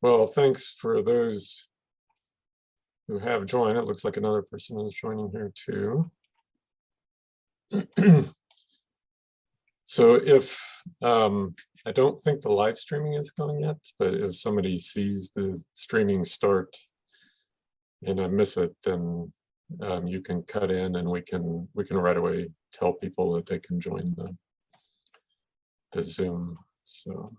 Well, thanks for those who have joined. It looks like another person is joining here too. So if, I don't think the live streaming is going yet, but if somebody sees the streaming start and I miss it, then you can cut in and we can right away tell people that they can join the Zoom. So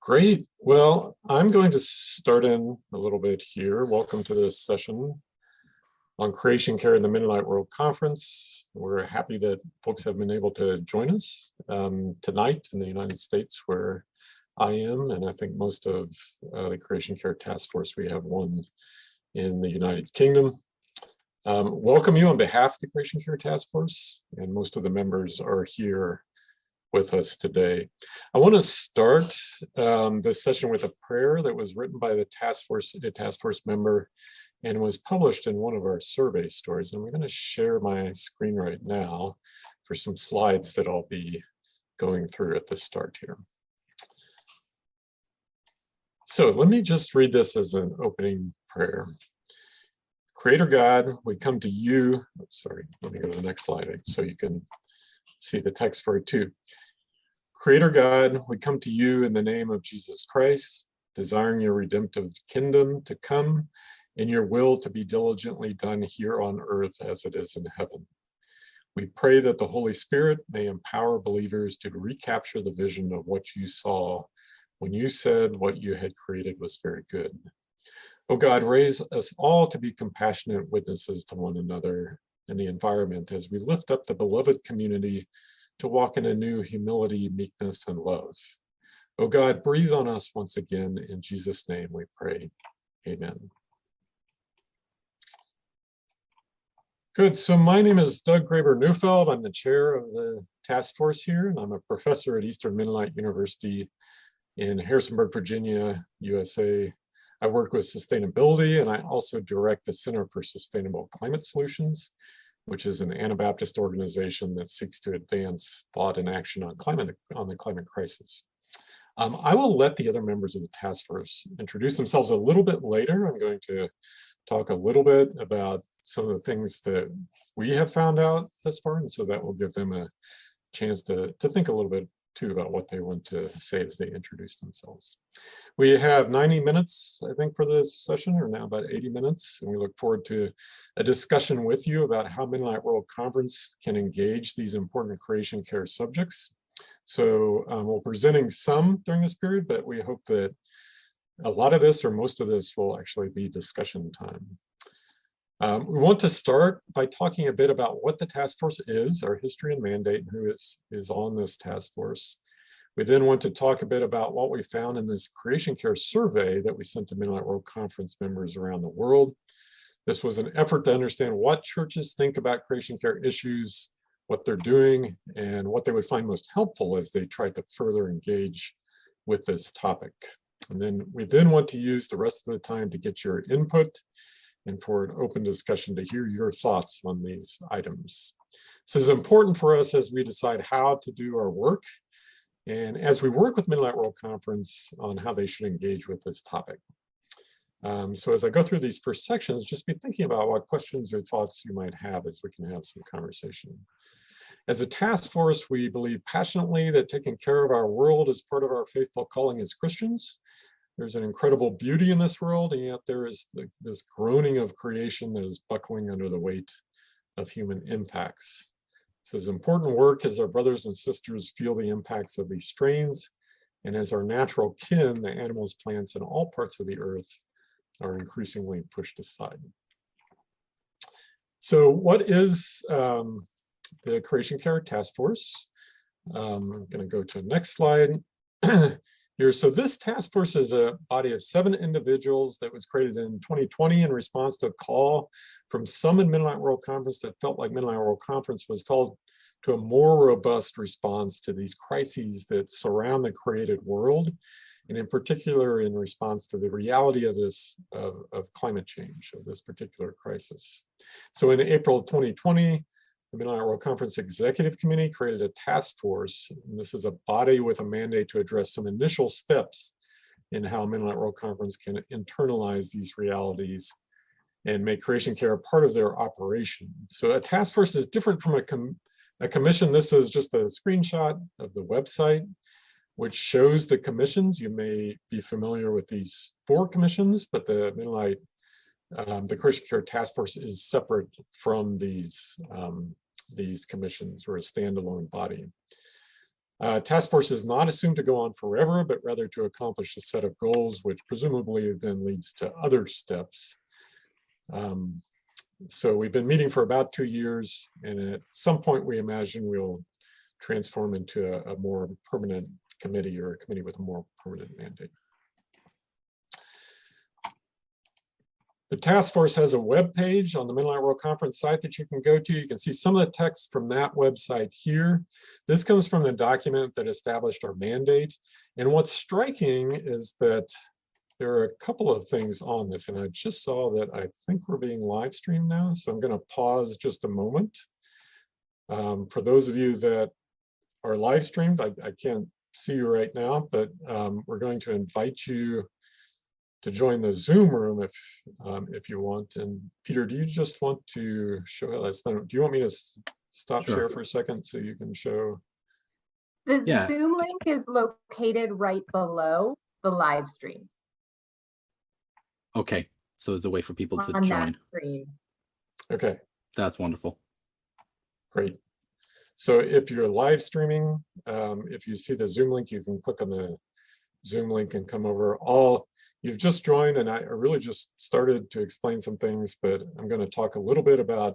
great. Well, I'm going to start in a little bit here. Welcome to this session on creation care in the Mennonite World Conference. We're happy that folks have been able to join us tonight in the United States, where I am, and I think most of the Creation Care Task Force, we have one in the United Kingdom. Welcome you on behalf of the Creation Care Task Force, and most of the members are here with us today. I want to start this session with a prayer that was written by a task force member and was published in one of our survey stories. And I'm going to share my screen right now for some slides that I'll be going through at the start here. So let me just read this as an opening prayer. Creator God, we come to you. Oh, sorry, let me go to the next slide so you can see the text for it too. Creator God, we come to you in the name of Jesus Christ, desiring your redemptive kingdom to come and your will to be diligently done here on earth as it is in heaven. We pray that the Holy Spirit may empower believers to recapture the vision of what you saw when you said what you had created was very good. Oh God, raise us all to be compassionate witnesses to one another and the environment as we lift up the beloved community to walk in a new humility, meekness, and love. Oh God, breathe on us once again. In Jesus' name we pray. Amen. Good, so my name is Doug Graber-Neufeld. I'm the chair of the task force here, and I'm a professor at Eastern Mennonite University in Harrisonburg, Virginia, USA. I work with sustainability, and I also direct the Center for Sustainable Climate Solutions, which is an Anabaptist organization that seeks to advance thought and action on the climate crisis. I will let the other members of the task force introduce themselves a little bit later. I'm going to talk a little bit about some of the things that we have found out thus far, and so that will give them a chance to think a little bit too about what they want to say as they introduce themselves. We have 90 minutes, I think, for this session, or now about 80 minutes, and we look forward to a discussion with you about how Mennonite World Conference can engage these important creation care subjects. So we're presenting some during this period, but we hope that a lot of this or most of this will actually be discussion time. We want to start by talking a bit about what the task force is, our history and mandate, and who is on this task force. We then want to talk a bit about what we found in this creation care survey that we sent to Mennonite World Conference members around the world. This was an effort to understand what churches think about creation care issues, what they're doing, and what they would find most helpful as they try to further engage with this topic. And then we want to use the rest of the time to get your input and for an open discussion to hear your thoughts on these items. This is important for us as we decide how to do our work and as we work with Mennonite World Conference on how they should engage with this topic. So as I go through these first sections, just be thinking about what questions or thoughts you might have as we can have some conversation. As a task force, we believe passionately that taking care of our world is part of our faithful calling as Christians. There's an incredible beauty in this world, and yet there is this groaning of creation that is buckling under the weight of human impacts. This is important work as our brothers and sisters feel the impacts of these strains, and as our natural kin, the animals, plants, and all parts of the earth are increasingly pushed aside. So what is the Creation Care Task Force? I'm going to go to the next slide. Here. So this task force is a body of 7 individuals that was created in 2020 in response to a call from some in Mennonite World Conference that felt like Mennonite World Conference was called to a more robust response to these crises that surround the created world, and in particular in response to the reality of this of climate change, of this particular crisis. So in April of 2020, the Midnight World Conference Executive Committee created a task force, and this is a body with a mandate to address some initial steps in how Midnight World Conference can internalize these realities and make creation care a part of their operation. So a task force is different from a commission. This is just a screenshot of the website, which shows the commissions. You may be familiar with these 4 commissions, but the Midnight, the Creation Care Task Force is separate from these commissions. We're a standalone body. Task force is not assumed to go on forever, but rather to accomplish a set of goals, which presumably then leads to other steps. So we've been meeting for about 2 years, and at some point we imagine we'll transform into a more permanent committee, or a committee with a more permanent mandate. The task force has a web page on the Midnight World Conference site that you can go to. You can see some of the text from that website here. This comes from the document that established our mandate. And what's striking is that there are a couple of things on this, and I just saw that I think we're being live streamed now, so I'm going to pause just a moment. For those of you that are live streamed, I can't see you right now, but we're going to invite you to join the Zoom room if you want. And Peter, do you just want to show us? Do you want me to stop share for a second so you can show? The Zoom link is located right below the live stream. Okay, so there's a way for people to on join. That screen. Okay, that's wonderful. Great. So if you're live streaming, if you see the Zoom link, you can click on the Zoom link and come over. You've just joined, and I really just started to explain some things, but I'm going to talk a little bit about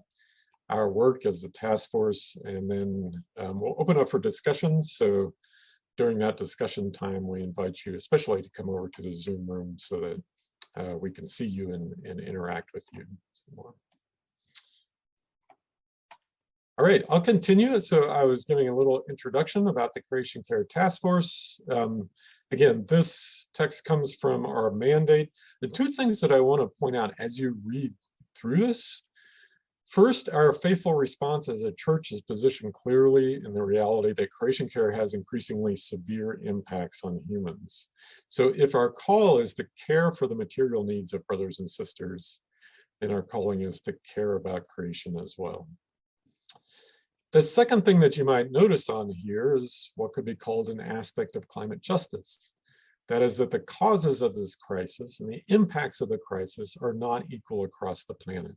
our work as a task force, and then we'll open up for discussion. So during that discussion time, we invite you especially to come over to the Zoom room so that we can see you and interact with you more. All right, I'll continue. So I was giving a little introduction about the Creation Care Task Force. Again, this text comes from our mandate. The 2 things that I want to point out as you read through this: first, our faithful response as a church is positioned clearly in the reality that creation care has increasingly severe impacts on humans. So if our call is to care for the material needs of brothers and sisters, then our calling is to care about creation as well. The second thing that you might notice on here is what could be called an aspect of climate justice. That is that the causes of this crisis and the impacts of the crisis are not equal across the planet.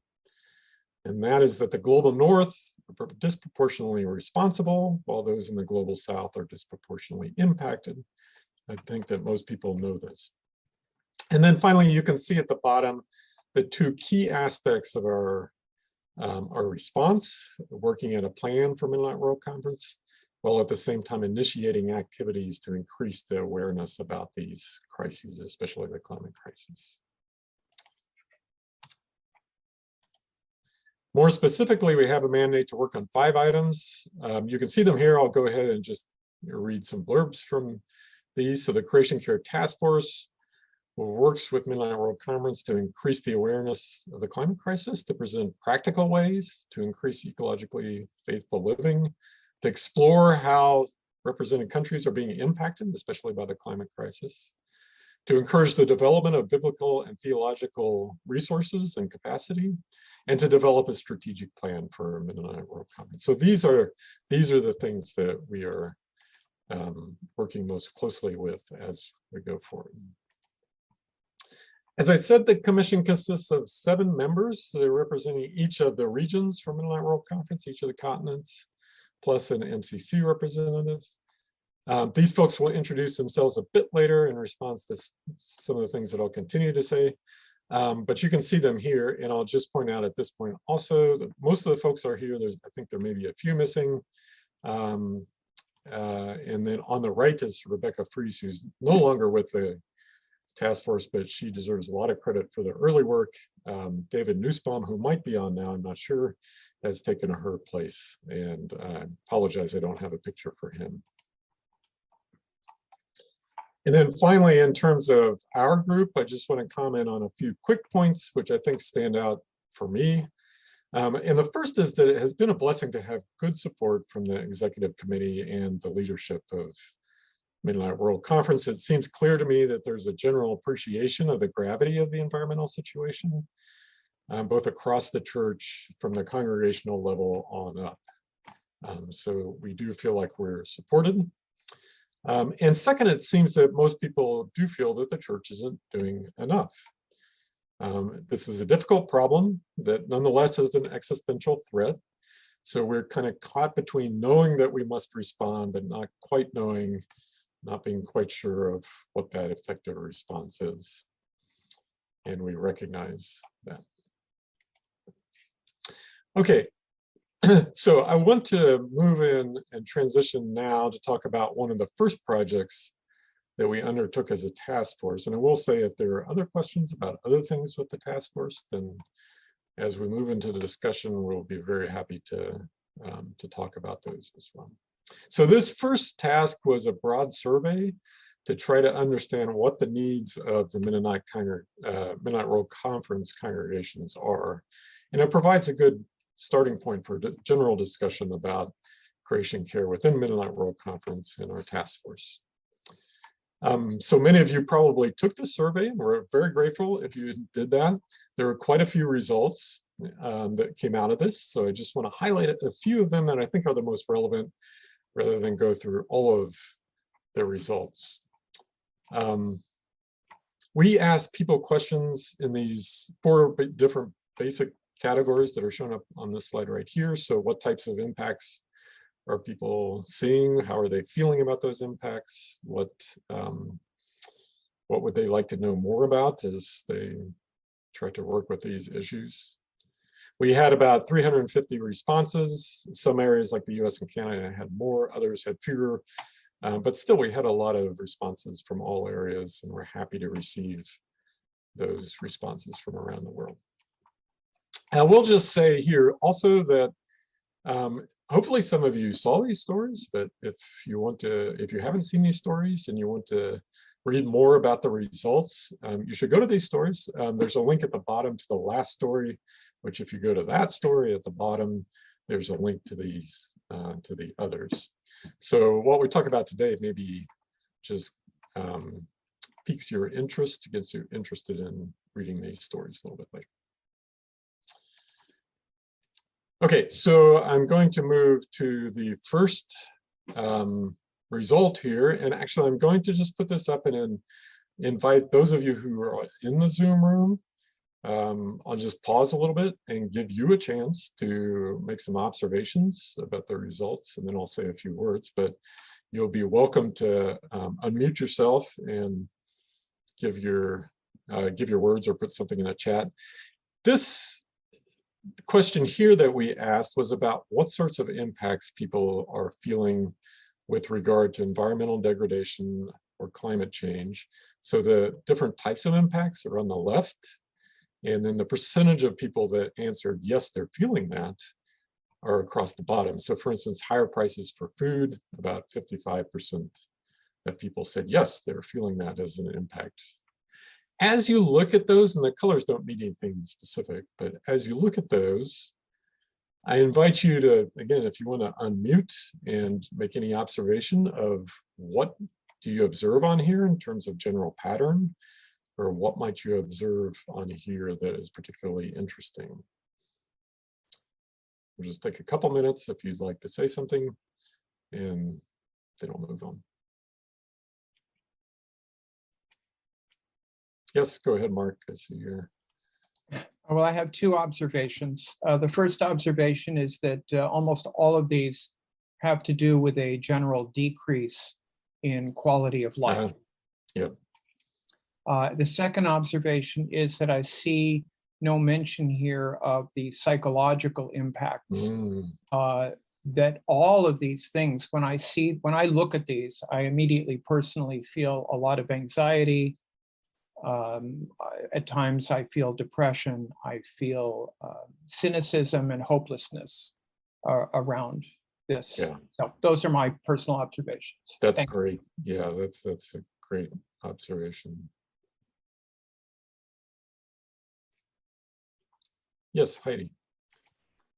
And that is that the global north are disproportionately responsible, while those in the global south are disproportionately impacted. I think that most people know this. And then finally, you can see at the bottom the 2 key aspects of our response: working at a plan for Midnight World Conference, while at the same time initiating activities to increase the awareness about these crises, especially the climate crisis. More specifically, we have a mandate to work on 5 items. You can see them here. I'll go ahead and just read some blurbs from these. So the Creation Care Task Force works with Midnight World Conference to increase the awareness of the climate crisis, to present practical ways to increase ecologically faithful living, to explore how represented countries are being impacted, especially by the climate crisis, to encourage the development of biblical and theological resources and capacity, and to develop a strategic plan for Midnight World Conference. So these are the things that we are working most closely with as we go forward. As I said, the commission consists of 7 members. So they're representing each of the regions for Midnight World Conference, each of the continents, plus an MCC representative. These folks will introduce themselves a bit later in response to some of the things that I'll continue to say. But you can see them here, and I'll just point out at this point also that most of the folks are here. I think there may be a few missing. And then on the right is Rebecca Fries, who's no longer with the task force, but she deserves a lot of credit for the early work. David Nussbaum, who might be on now, I'm not sure, has taken her place. And I apologize, I don't have a picture for him. And then finally, in terms of our group, I just want to comment on a few quick points, which I think stand out for me. And the first is that it has been a blessing to have good support from the executive committee and the leadership of Mid-Atlantic World Conference. It seems clear to me that there's a general appreciation of the gravity of the environmental situation, both across the church from the congregational level on up. So we do feel like we're supported. And second, it seems that most people do feel that the church isn't doing enough. This is a difficult problem that nonetheless is an existential threat. So we're kind of caught between knowing that we must respond, but not quite knowing, not being quite sure of what that effective response is. And we recognize that. Okay, so I want to move in and transition now to talk about one of the first projects that we undertook as a task force. And I will say, if there are other questions about other things with the task force, then as we move into the discussion, we'll be very happy to talk about those as well. So this first task was a broad survey to try to understand what the needs of the Mid-Atlantic World Conference congregations are. And it provides a good starting point for general discussion about creation care within Mid-Atlantic World Conference and our task force. So many of you probably took the survey, and we're very grateful if you did that. There were quite a few results that came out of this. So I just want to highlight a few of them that I think are the most relevant, rather than go through all of the results. We asked people questions in these 4 different basic categories that are shown up on this slide right here. So what types of impacts are people seeing? How are they feeling about those impacts? What would they like to know more about as they try to work with these issues? We had about 350 responses. Some areas like the US and Canada had more, others had fewer, but still we had a lot of responses from all areas, and we're happy to receive those responses from around the world. I will just say here also that hopefully some of you saw these stories, but if you haven't seen these stories and you want to read more about the results, you should go to these stories. There's a link at the bottom to the last story, which if you go to that story at the bottom, there's a link to these, to the others. So what we talk about today maybe just piques your interest, gets you interested in reading these stories a little bit later. Okay, so I'm going to move to the first result here. And actually, I'm going to just put this up and invite those of you who are in the Zoom room. I'll just pause a little bit and give you a chance to make some observations about the results, and then I'll say a few words. But you'll be welcome to unmute yourself and give your words or put something in the chat. This question here that we asked was about what sorts of impacts people are feeling with regard to environmental degradation or climate change. So the different types of impacts are on the left, and then the percentage of people that answered yes, they're feeling that, are across the bottom. So for instance, higher prices for food, about 55% of people said yes, they're feeling that as an impact. As you look at those, and the colors don't mean anything specific, but as you look at those, I invite you to, again, if you want to unmute and make any observation of what do you observe on here in terms of general pattern, or what might you observe on here that is particularly interesting. We'll just take a couple minutes if you'd like to say something, and then I'll move on. Yes, go ahead, Mark. I see you're. Well, I have 2 observations. The first observation is that almost all of these have to do with a general decrease in quality of life. Yep. The second observation is that I see no mention here of the psychological impacts. That all of these things, when I look at these, I immediately personally feel a lot of anxiety. At times I feel depression, I feel cynicism and hopelessness around this. Yeah. So those are my personal observations. That's Thank great. You. Yeah, that's a great observation. Yes, Heidi.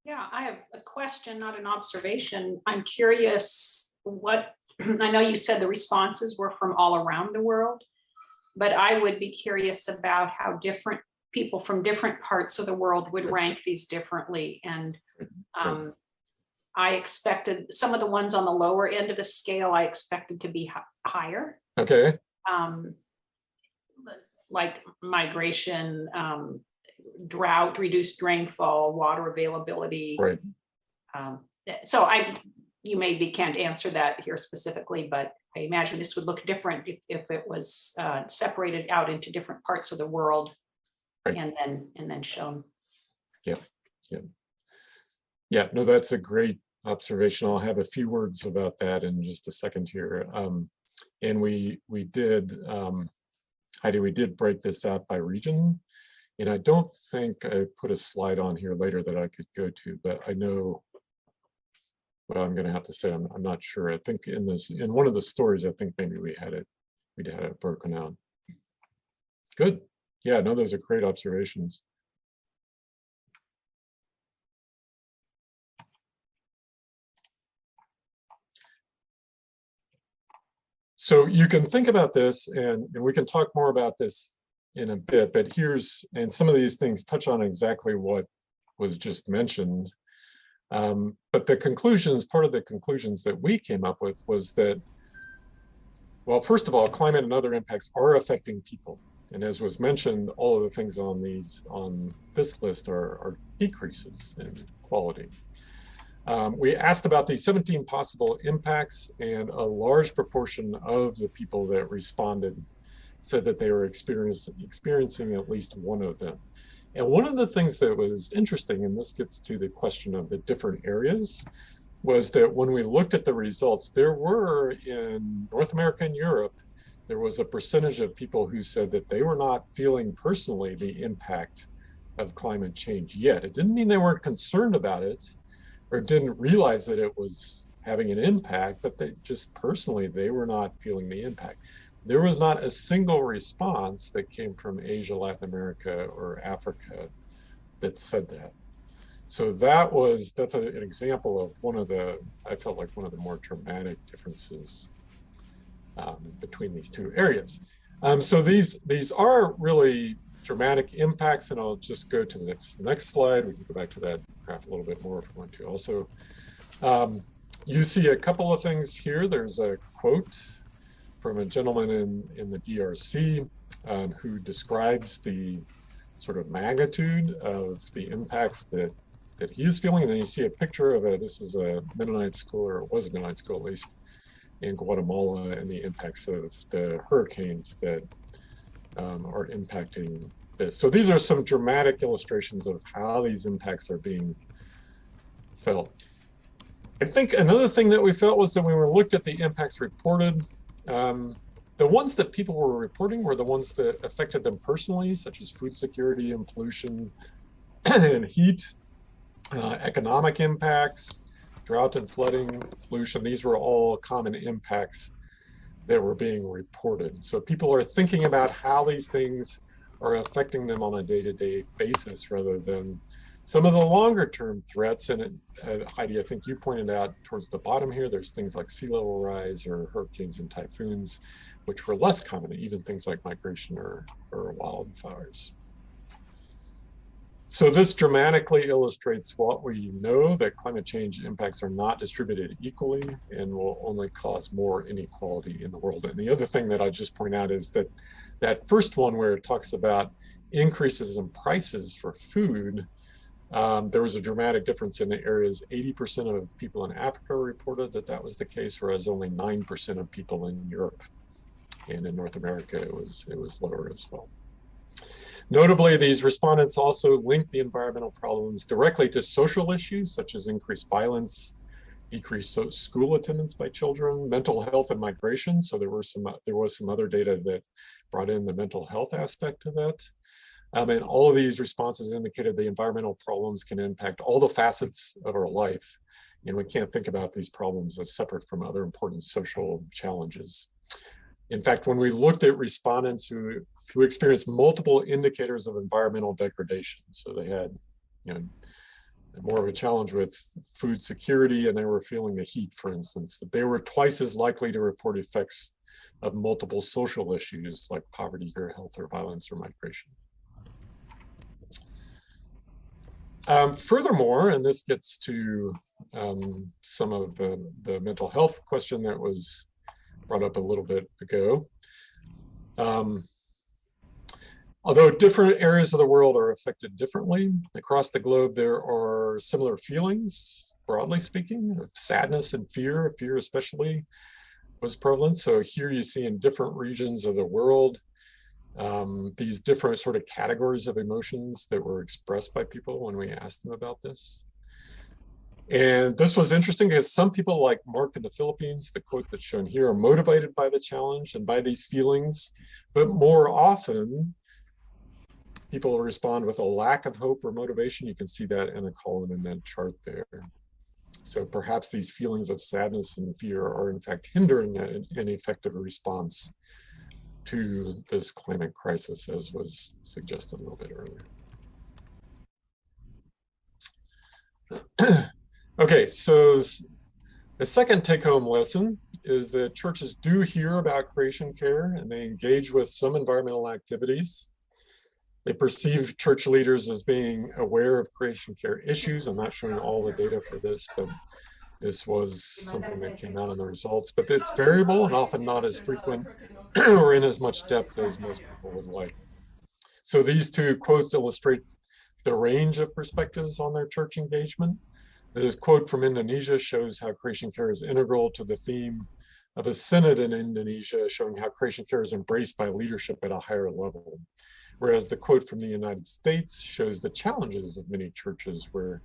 Yeah, I have a question, not an observation. I'm curious what, I know you said the responses were from all around the world, but I would be curious about how different people from different parts of the world would rank these differently. And I expected some of the ones on the lower end of the scale, I expected to be higher. Okay. Like migration, drought, reduced rainfall, water availability. Right. So you maybe can't answer that here specifically, but I imagine this would look different if it was separated out into different parts of the world, right, and then shown. Yeah, yeah, yeah. No, that's a great observation. I'll have a few words about that in just a second here. And we did, Heidi, we did break this out by region. And I don't think I put a slide on here later that I could go to, but I know, well, I'm going to have to say, I'm not sure. I think in one of the stories, I think maybe we had it broken out. Good. Yeah, no, those are great observations. So you can think about this, and we can talk more about this in a bit, but and some of these things touch on exactly what was just mentioned. But the conclusions, part of the conclusions that we came up with was that, well, first of all, climate and other impacts are affecting people. And as was mentioned, all of the things on this list are decreases in quality. We asked about these 17 possible impacts, and a large proportion of the people that responded said that they were experiencing at least one of them. And one of the things that was interesting, and this gets to the question of the different areas, was that when we looked at the results, there were in North America and Europe, there was a percentage of people who said that they were not feeling personally the impact of climate change yet. It didn't mean they weren't concerned about it or didn't realize that it was having an impact, but they just personally, they were not feeling the impact. There was not a single response that came from Asia, Latin America, or Africa that said that. So that's an example of I felt like one of the more dramatic differences between these two areas. So these are really dramatic impacts, and I'll just go to the next slide. We can go back to that graph a little bit more if we want to. Also, you see a couple of things here. There's a quote from a gentleman in the DRC who describes the sort of magnitude of the impacts that he is feeling. And then you see a picture of this is a Mennonite school, or it was a Mennonite school at least, in Guatemala, and the impacts of the hurricanes that are impacting this. So these are some dramatic illustrations of how these impacts are being felt. I think another thing that we felt was that when we looked at the impacts reported, the ones that people were reporting were the ones that affected them personally, such as food security and pollution and heat, economic impacts, drought and flooding, pollution. These were all common impacts that were being reported. So people are thinking about how these things are affecting them on a day-to-day basis rather than some of the longer term threats. And Heidi, I think you pointed out towards the bottom here, there's things like sea level rise or hurricanes and typhoons, which were less common, even things like migration or wildfires. So this dramatically illustrates what we know, that climate change impacts are not distributed equally and will only cause more inequality in the world. And the other thing that I just point out is that that first one where it talks about increases in prices for food, there was a dramatic difference in the areas. 80% of people in Africa reported that was the case, whereas only 9% of people in Europe. And in North America, it was lower as well. Notably, these respondents also linked the environmental problems directly to social issues, such as increased violence, decreased school attendance by children, mental health, and migration. So there was some other data that brought in the mental health aspect of that. And all of these responses indicated the environmental problems can impact all the facets of our life. And we can't think about these problems as separate from other important social challenges. In fact, when we looked at respondents who experienced multiple indicators of environmental degradation, so they had more of a challenge with food security, and they were feeling the heat, for instance, that they were twice as likely to report effects of multiple social issues like poverty or health or violence or migration. Furthermore, and this gets to some of the mental health question that was brought up a little bit ago. Although different areas of the world are affected differently, across the globe there are similar feelings, broadly speaking, of sadness and fear. Fear especially was prevalent. So here you see in different regions of the world, these different sort of categories of emotions that were expressed by people when we asked them about this. And this was interesting because some people, like Mark in the Philippines, the quote that's shown here, are motivated by the challenge and by these feelings, but more often people respond with a lack of hope or motivation. You can see that in a column in that chart there. So perhaps these feelings of sadness and fear are in fact hindering an effective response to this climate crisis, as was suggested a little bit earlier. Okay, so the second take-home lesson is that churches do hear about creation care and they engage with some environmental activities. They perceive church leaders as being aware of creation care issues. I'm not showing all the data for this, but this was something that came out in the results. But it's variable and often not as frequent or in as much depth as most people would like. So these two quotes illustrate the range of perspectives on their church engagement. This quote from Indonesia shows how creation care is integral to the theme of a synod in Indonesia, showing how creation care is embraced by leadership at a higher level. Whereas the quote from the United States shows the challenges of many churches where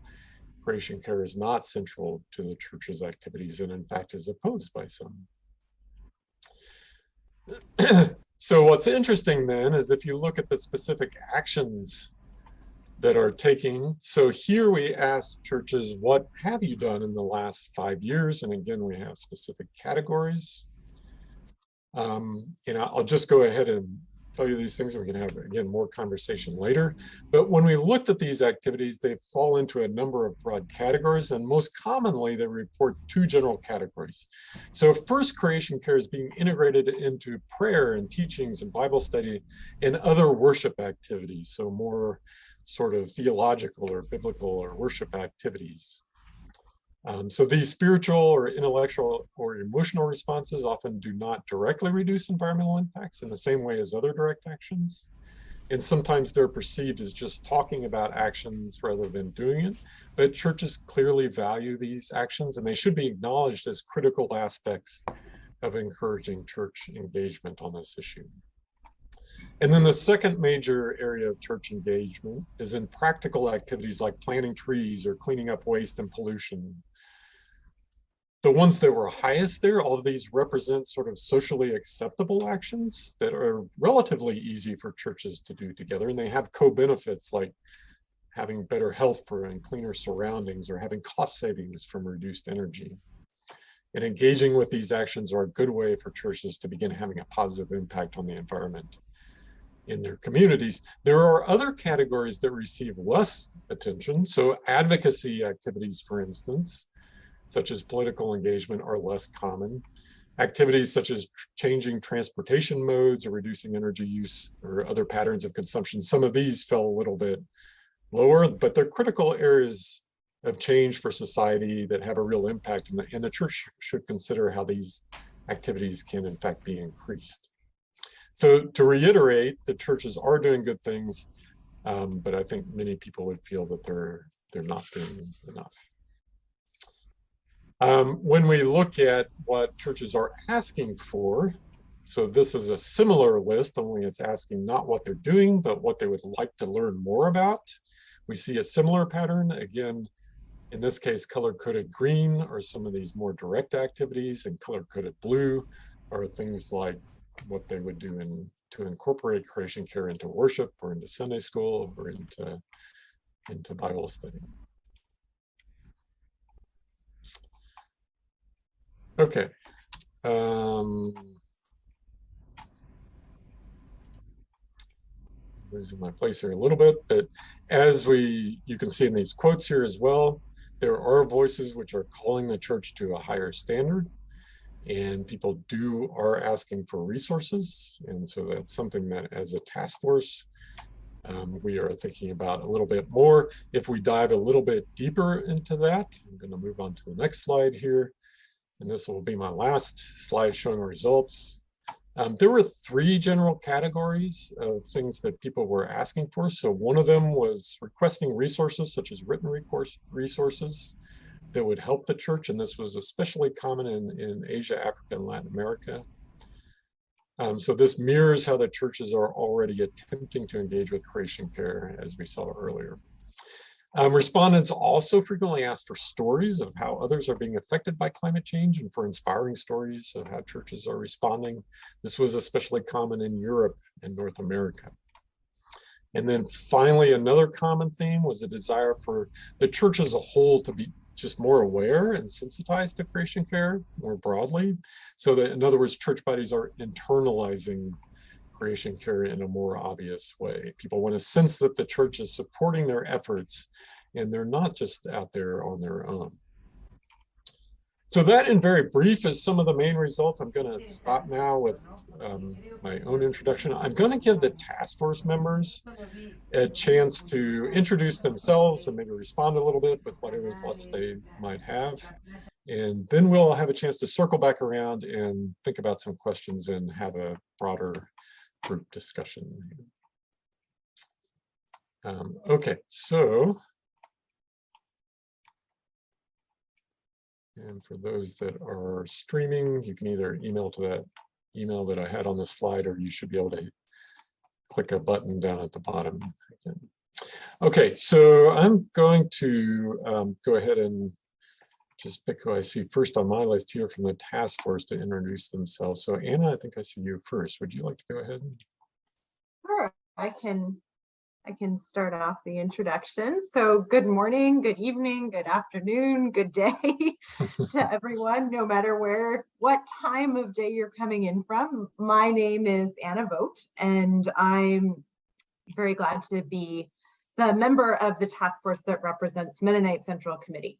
creation care is not central to the church's activities and in fact is opposed by some. So what's interesting then is if you look at the specific actions that are taking, so here we ask churches, what have you done in the last 5 years? And again, we have specific categories. I'll just go ahead and tell you these things. We can have, again, more conversation later. But when we looked at these activities, they fall into a number of broad categories, and most commonly they report 2 general categories. So first, creation care is being integrated into prayer and teachings and Bible study and other worship activities, so more sort of theological or biblical or worship activities. So these spiritual or intellectual or emotional responses often do not directly reduce environmental impacts in the same way as other direct actions. And sometimes they're perceived as just talking about actions rather than doing it. But churches clearly value these actions and they should be acknowledged as critical aspects of encouraging church engagement on this issue. And then the second major area of church engagement is in practical activities like planting trees or cleaning up waste and pollution. The ones that were highest there, all of these represent sort of socially acceptable actions that are relatively easy for churches to do together. And they have co-benefits like having better health and cleaner surroundings or having cost savings from reduced energy. And engaging with these actions are a good way for churches to begin having a positive impact on the environment in their communities. There are other categories that receive less attention. So advocacy activities, for instance, such as political engagement, are less common. Activities such as changing transportation modes or reducing energy use or other patterns of consumption, some of these fell a little bit lower, but they're critical areas of change for society that have a real impact, and the church should consider how these activities can in fact be increased. So to reiterate, the churches are doing good things, but I think many people would feel that they're not doing enough. When we look at what churches are asking for, so this is a similar list, only it's asking not what they're doing, but what they would like to learn more about. We see a similar pattern. Again, in this case, color-coded green are some of these more direct activities, and color-coded blue are things like what they would do to incorporate creation care into worship or into Sunday school or into Bible study. Okay. losing my place here a little bit, but as you can see in these quotes here as well, there are voices which are calling the church to a higher standard, and people are asking for resources. And so that's something that as a task force, we are thinking about a little bit more. If we dive a little bit deeper into that, I'm going to move on to the next slide here. And this will be my last slide showing results. There were 3 general categories of things that people were asking for. So one of them was requesting resources such as written resources that would help the church. And this was especially common in Asia, Africa, and Latin America. So this mirrors how the churches are already attempting to engage with creation care, as we saw earlier. Respondents also frequently asked for stories of how others are being affected by climate change and for inspiring stories of how churches are responding. This was especially common in Europe and North America. And then finally, another common theme was a desire for the church as a whole to be just more aware and sensitized to creation care more broadly. So that, in other words, church bodies are internalizing creation care in a more obvious way. People want to sense that the church is supporting their efforts and they're not just out there on their own. So that, in very brief, is some of the main results. I'm going to stop now with my own introduction. I'm going to give the task force members a chance to introduce themselves and maybe respond a little bit with whatever thoughts they might have. And then we'll have a chance to circle back around and think about some questions and have a broader group discussion. Okay, so, and for those that are streaming, you can either email to that email that I had on the slide, or you should be able to click a button down at the bottom again. Okay, so I'm going to go ahead and just pick who I see first on my list here from the task force to introduce themselves. So Anna, I think I see you first. Would you like to go ahead? Sure, I can start off the introduction. So good morning, good evening, good afternoon, good day to everyone, no matter what time of day you're coming in from. My name is Anna Vogt, and I'm very glad to be the member of the task force that represents Mennonite Central Committee.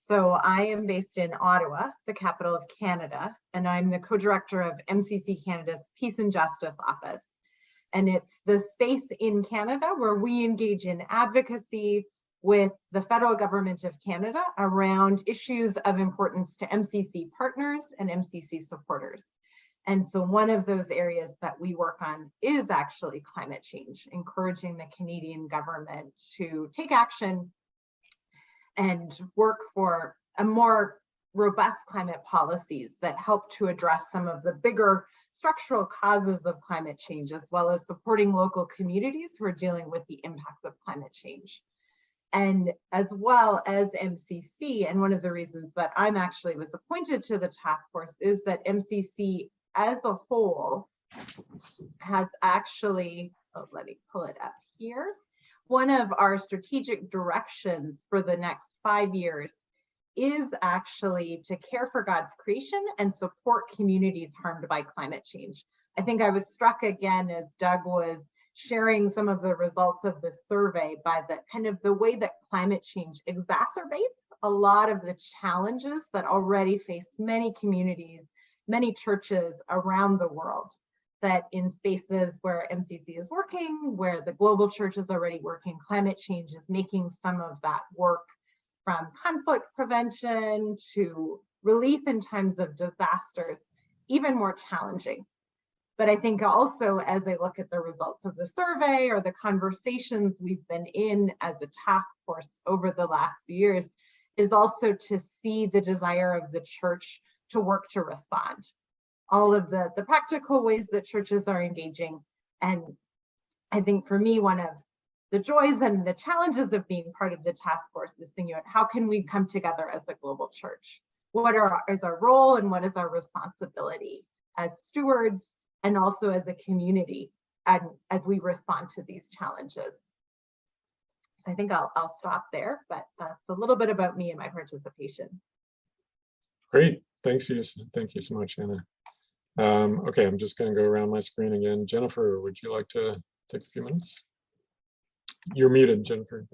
So I am based in Ottawa, the capital of Canada, and I'm the co-director of MCC Canada's Peace and Justice Office. And it's the space in Canada where we engage in advocacy with the federal government of Canada around issues of importance to MCC partners and MCC supporters. And so one of those areas that we work on is actually climate change, encouraging the Canadian government to take action and work for a more robust climate policies that help to address some of the bigger structural causes of climate change, as well as supporting local communities who are dealing with the impacts of climate change. And as well as MCC, and one of the reasons that I'm actually was appointed to the task force is that MCC as a whole has actually, let me pull it up here. One of our strategic directions for the next 5 years is actually to care for God's creation and support communities harmed by climate change. I think I was struck again as Doug was sharing some of the results of the survey by the kind of the way that climate change exacerbates a lot of the challenges that already face many communities, many churches around the world. That in spaces where MCC is working, where the global church is already working, climate change is making some of that work, from conflict prevention to relief in times of disasters, even more challenging. But I think also, as I look at the results of the survey or the conversations we've been in as a task force over the last few years, is also to see the desire of the church to work to respond. All of the practical ways that churches are engaging. And I think for me, one of the joys and the challenges of being part of the task force is thinking about how can we come together as a global church? What is our role and what is our responsibility as stewards and also as a community and as we respond to these challenges? So I think I'll stop there, but that's a little bit about me and my participation. Great, thank you so much, Anna. Okay, I'm just going to go around my screen again. Jennifer, would you like to take a few minutes. You're muted, Jennifer.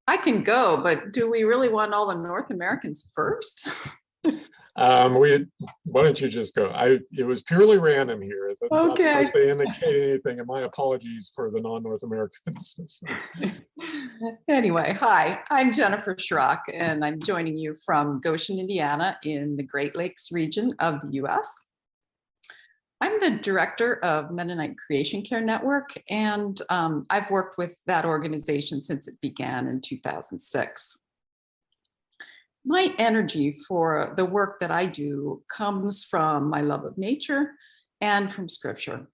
I can go, but do we really want all the North Americans first? Why don't you just go? It was purely random here. That's not Okay. supposed to indicate anything, and my apologies for the non-North Americans. So, Anyway, hi, I'm Jennifer Schrock, and I'm joining you from Goshen, Indiana, in the Great Lakes region of the US. I'm the director of Mennonite Creation Care Network, and I've worked with that organization since it began in 2006. My energy for the work that I do comes from my love of nature and from scripture.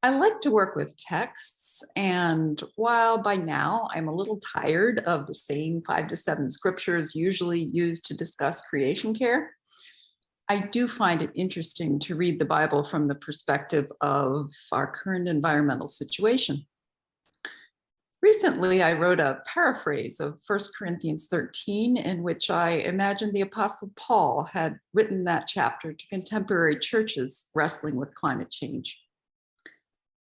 I like to work with texts, and while by now I'm a little tired of the same 5 to 7 scriptures usually used to discuss creation care, I do find it interesting to read the Bible from the perspective of our current environmental situation. Recently, I wrote a paraphrase of 1 Corinthians 13, in which I imagined the Apostle Paul had written that chapter to contemporary churches wrestling with climate change.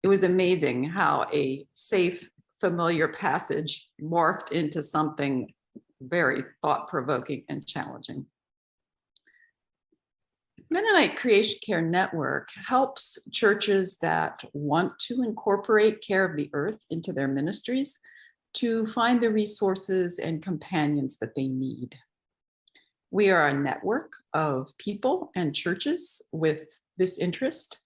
It was amazing how a safe, familiar passage morphed into something very thought-provoking and challenging. Mennonite Creation Care Network helps churches that want to incorporate care of the earth into their ministries to find the resources and companions that they need. We are a network of people and churches with this interest,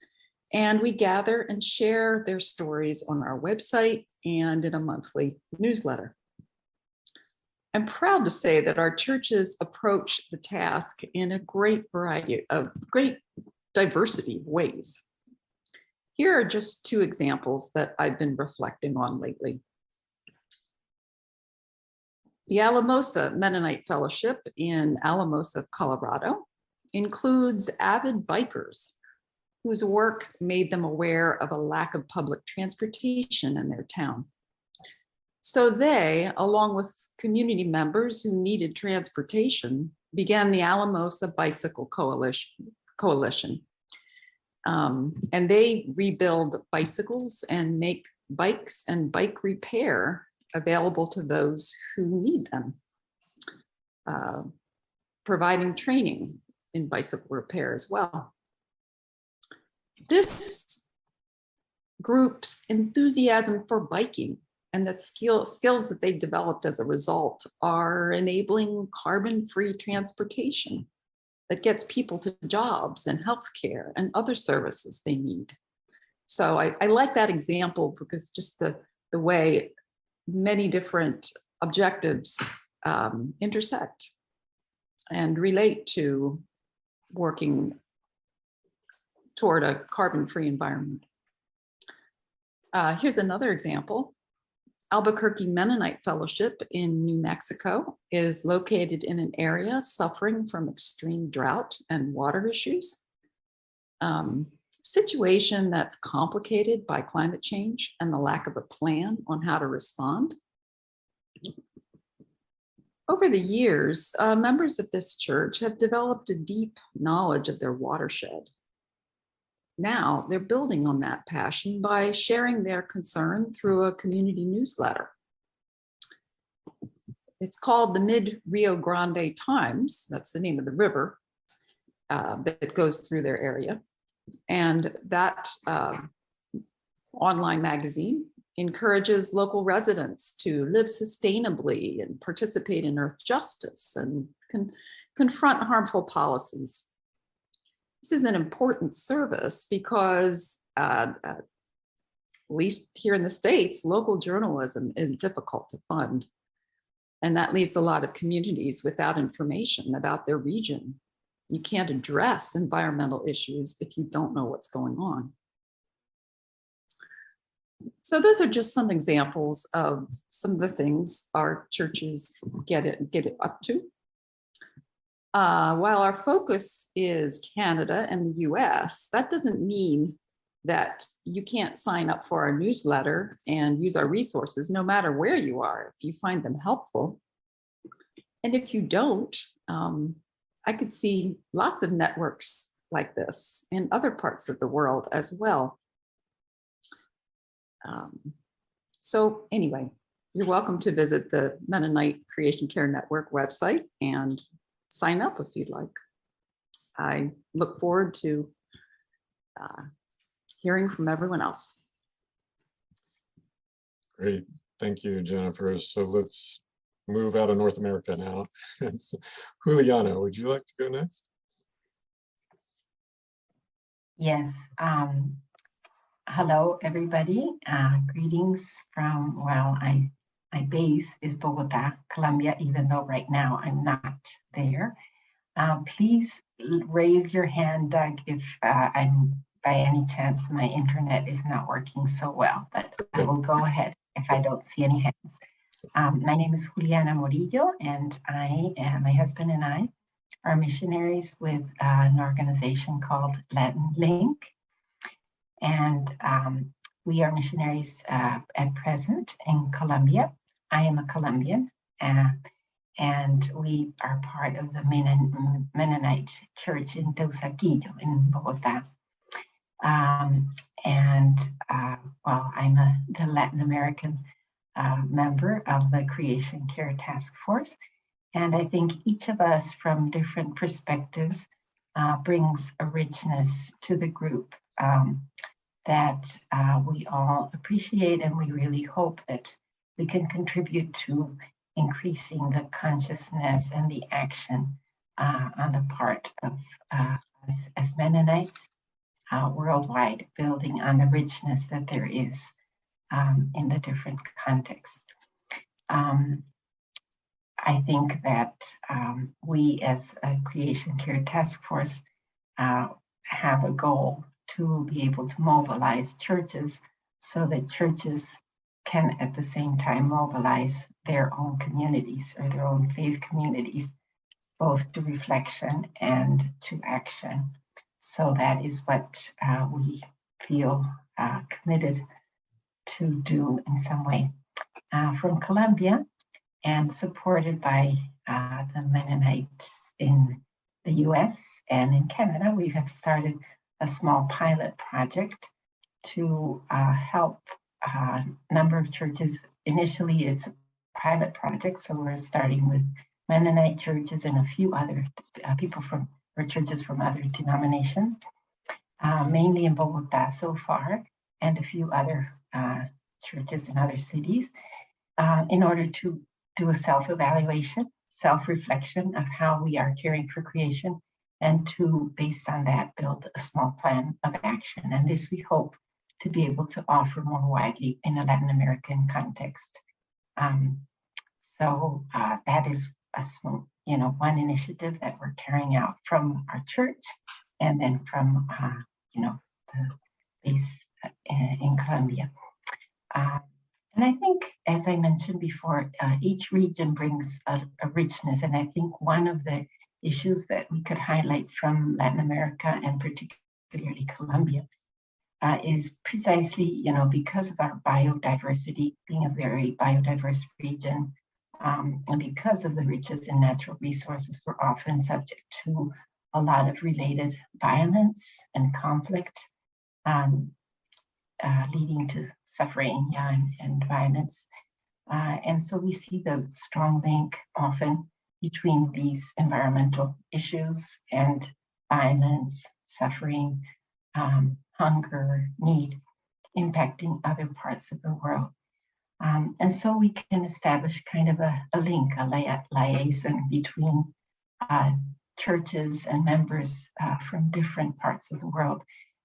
and we gather and share their stories on our website and in a monthly newsletter. I'm proud to say that our churches approach the task in a great diversity of ways. Here are just 2 examples that I've been reflecting on lately. The Alamosa Mennonite Fellowship in Alamosa, Colorado, includes avid bikers whose work made them aware of a lack of public transportation in their town. So they, along with community members who needed transportation, began the Alamosa Bicycle Coalition. And they rebuild bicycles and make bikes and bike repair available to those who need them, providing training in bicycle repair as well. This group's enthusiasm for biking and that skills that they've developed as a result are enabling carbon-free transportation that gets people to jobs and healthcare and other services they need. So I like that example because just the way many different objectives intersect and relate to working toward a carbon-free environment. Here's another example. Albuquerque Mennonite Fellowship in New Mexico is located in an area suffering from extreme drought and water issues. Situation that's complicated by climate change and the lack of a plan on how to respond. Over the years, members of this church have developed a deep knowledge of their watershed. Now they're building on that passion by sharing their concern through a community newsletter. It's called the Mid-Rio Grande Times. That's the name of the river that goes through their area. And that online magazine encourages local residents to live sustainably and participate in earth justice and confront harmful policies. This is an important service because, at least here in the States, local journalism is difficult to fund. And that leaves a lot of communities without information about their region. You can't address environmental issues if you don't know what's going on. So those are just some examples of some of the things our churches get it up to. While our focus is Canada and the US, that doesn't mean that you can't sign up for our newsletter and use our resources no matter where you are, if you find them helpful. And if you don't, I could see lots of networks like this in other parts of the world as well. So anyway, you're welcome to visit the Mennonite Creation Care Network website and sign up if you'd like. I look forward to hearing from everyone else. Great. Thank you, Jennifer. So let's move out of North America now. Juliana, would you like to go next? Yes. Hello, everybody. Greetings from, well, my base is Bogota, Colombia, even though right now I'm not there. Please raise your hand, Doug, if I'm by any chance my internet is not working so well, but I will go ahead if I don't see any hands. My name is Juliana Morillo, and my husband and I are missionaries with an organization called Latin Link. And we are missionaries at present in Colombia. I am a Colombian, and we are part of the Mennonite Church in Teusaquillo in Bogota. Well, I'm the Latin American member of the Creation Care Task Force. And I think each of us from different perspectives brings a richness to the group that we all appreciate, and we really hope that we can contribute to increasing the consciousness and the action on the part of us as Mennonites worldwide, building on the richness that there is in the different contexts. I think that we as a Creation Care Task Force have a goal to be able to mobilize churches so that churches can at the same time mobilize their own communities or their own faith communities, both to reflection and to action. So that is what we feel committed to do in some way. From Colombia, and supported by the Mennonites in the US and in Canada, we have started a small pilot project to help a number of churches. Initially, it's a pilot project, so we're starting with Mennonite churches and a few other people from, or churches from other denominations, mainly in Bogota so far, and a few other churches in other cities, in order to do a self-evaluation, self-reflection of how we are caring for creation, and to, based on that, build a small plan of action. And this we hope to be able to offer more widely in a Latin American context. So that is a small, one initiative that we're carrying out from our church, and then from, the base in Colombia. And I think, as I mentioned before, each region brings a richness. And I think one of the issues that we could highlight from Latin America and particularly Colombia is precisely, because of our biodiversity, being a very biodiverse region, and because of the riches in natural resources, we're often subject to a lot of related violence and conflict, leading to suffering and violence. And so we see the strong link often between these environmental issues and violence, suffering, hunger, need, impacting other parts of the world. And so we can establish kind of a link, a liaison between churches and members from different parts of the world,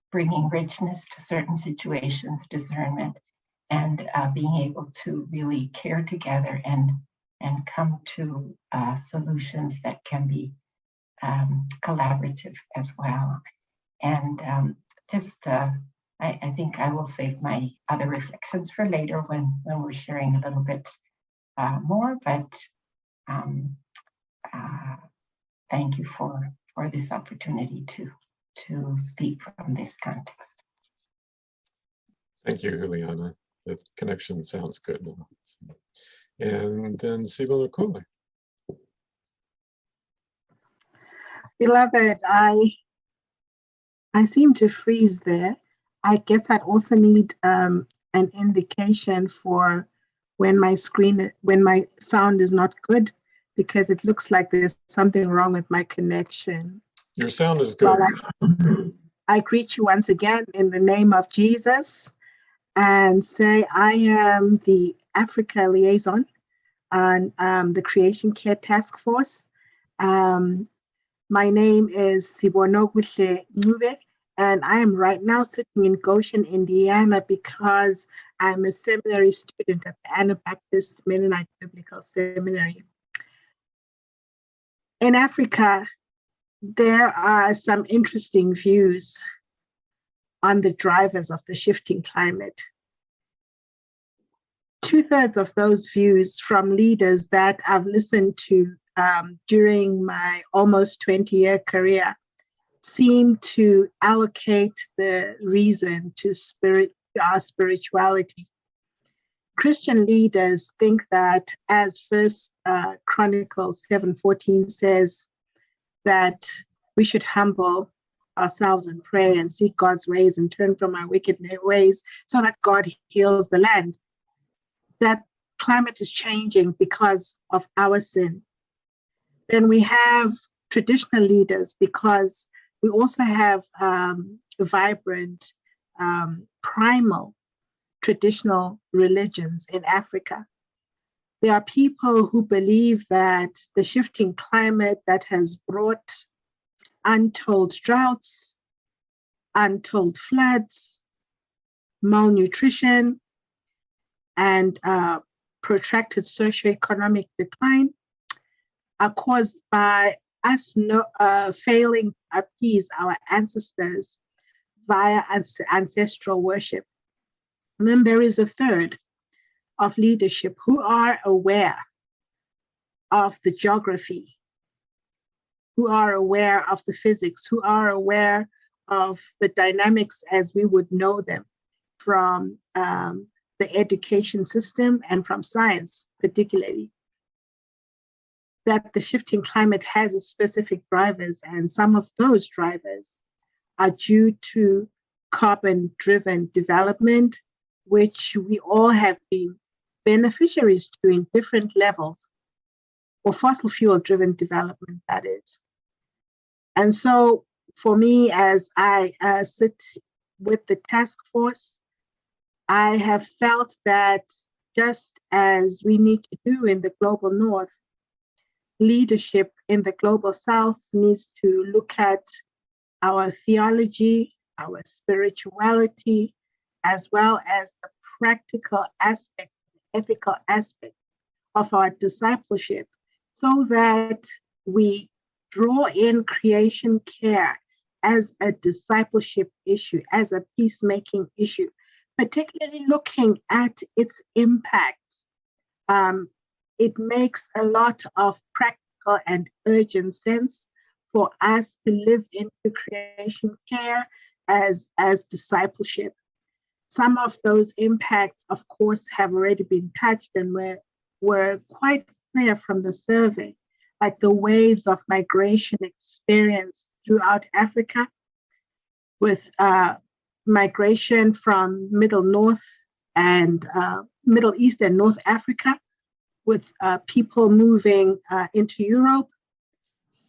bringing richness to certain situations, discernment, and being able to really care together and come to solutions that can be collaborative as well. And I think I will save my other reflections for later when we're sharing a little bit more, but thank you for this opportunity to speak from this context. Thank you, Juliana. The connection sounds good. And then Sibyl Nakule. Beloved, I I seem to freeze there. I guess I'd also need an indication for when my sound is not good, because it looks like there's something wrong with my connection. Your sound is good. Well, I greet you once again in the name of Jesus and say I am the Africa liaison on the Creation Care Task Force. My name is Sibonogushe Ncube, and I am right now sitting in Goshen, Indiana, because I'm a seminary student at the Anabaptist Mennonite Biblical Seminary. In Africa, there are some interesting views on the drivers of the shifting climate. 2/3 of those views from leaders that I've listened to during my almost 20-year career seem to allocate the reason to our spirituality. Christian leaders think that, as First Chronicles 7:14 says, that we should humble ourselves and pray and seek God's ways and turn from our wicked ways so that God heals the land. That climate is changing because of our sin. Then we have traditional leaders, because we also have vibrant, primal traditional religions in Africa. There are people who believe that the shifting climate that has brought untold droughts, untold floods, malnutrition, and protracted socioeconomic decline are caused by us failing to appease our ancestors via ancestral worship. And then there is a third of leadership who are aware of the geography, who are aware of the physics, who are aware of the dynamics as we would know them from the education system and from science particularly, that the shifting climate has its specific drivers, and some of those drivers are due to carbon-driven development, which we all have been beneficiaries to in different levels, or fossil fuel-driven development, that is. And so for me, as I sit with the task force, I have felt that just as we need to do in the global north, leadership in the global south needs to look at our theology, our spirituality, as well as the practical aspect, ethical aspect of our discipleship, so that we draw in creation care as a discipleship issue, as a peacemaking issue, particularly looking at its impact. It makes a lot of practical and urgent sense for us to live into creation care as discipleship. Some of those impacts, of course, have already been touched and were quite clear from the survey, like the waves of migration experienced throughout Africa, with migration from Middle East and North Africa, with people moving into Europe,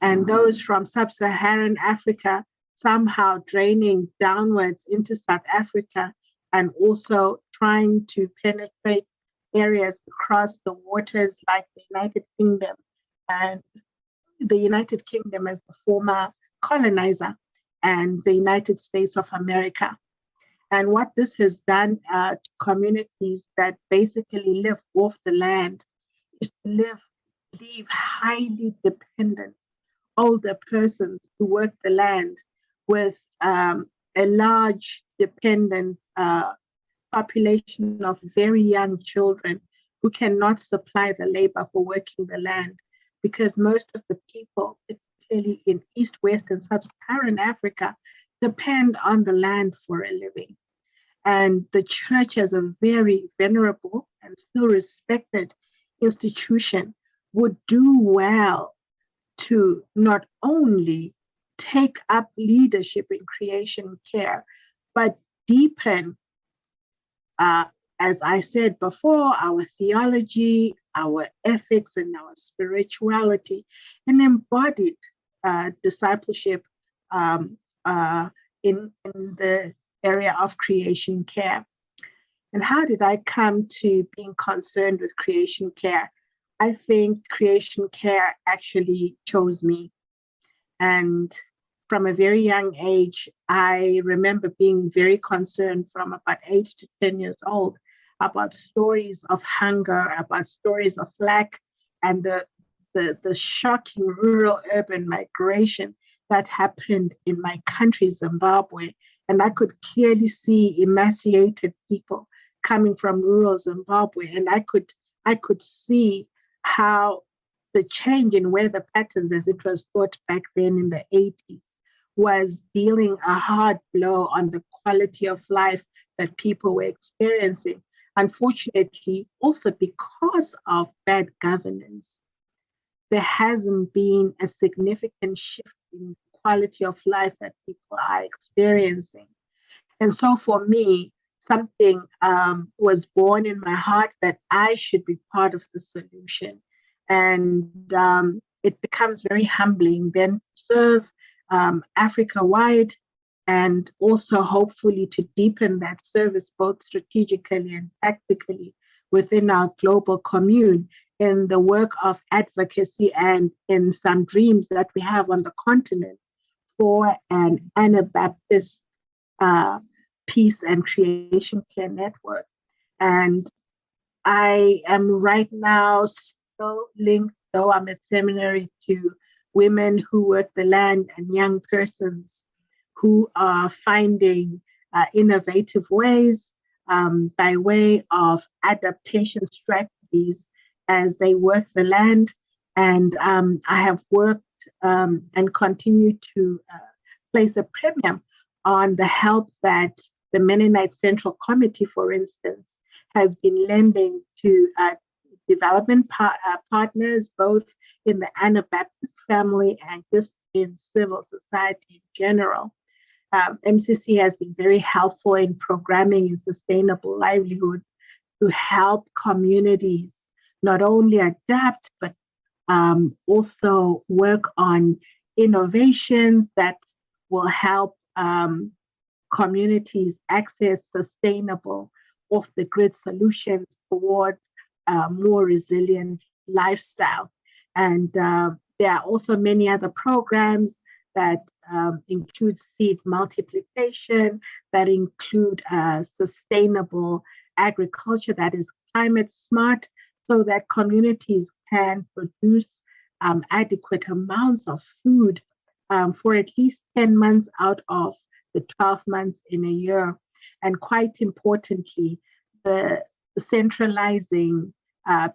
and those from sub-Saharan Africa somehow draining downwards into South Africa, and also trying to penetrate areas across the waters like the United Kingdom, and the United Kingdom as the former colonizer, and the United States of America. And what this has done to communities that basically live off the land is to leave highly dependent older persons who work the land with a large dependent population of very young children who cannot supply the labor for working the land, because most of the people, particularly in East, West, and Sub-Saharan Africa, depend on the land for a living. And the church, as a very venerable and still respected institution, would do well to not only take up leadership in creation care, but deepen, as I said before, our theology, our ethics, and our spirituality, and embodied discipleship in the area of creation care. And how did I come to being concerned with creation care? I think creation care actually chose me. And from a very young age, I remember being very concerned from about 8 to 10 years old about stories of hunger, about stories of lack, and the shocking rural-urban migration that happened in my country, Zimbabwe. And I could clearly see emaciated people coming from rural Zimbabwe. And I could see how the change in weather patterns, as it was thought back then in the 80s, was dealing a hard blow on the quality of life that people were experiencing. Unfortunately, also because of bad governance, there hasn't been a significant shift in quality of life that people are experiencing. And so for me, something was born in my heart that I should be part of the solution. And it becomes very humbling then to serve Africa-wide, and also hopefully to deepen that service both strategically and tactically within our global commune in the work of advocacy and in some dreams that we have on the continent for an Anabaptist peace and creation care network. And I am right now still linked, though I'm at seminary, to women who work the land and young persons who are finding innovative ways by way of adaptation strategies as they work the land. And I have worked and continue to place a premium on the help that the Mennonite Central Committee, for instance, has been lending to development partners, both in the Anabaptist family and just in civil society in general. MCC has been very helpful in programming in sustainable livelihoods to help communities not only adapt, but also work on innovations that will help communities access sustainable off-the-grid solutions towards a more resilient lifestyle. And there are also many other programs that include seed multiplication, that include sustainable agriculture that is climate smart, so that communities can produce adequate amounts of food for at least 10 months out of the 12 months in a year. And quite importantly, the centralizing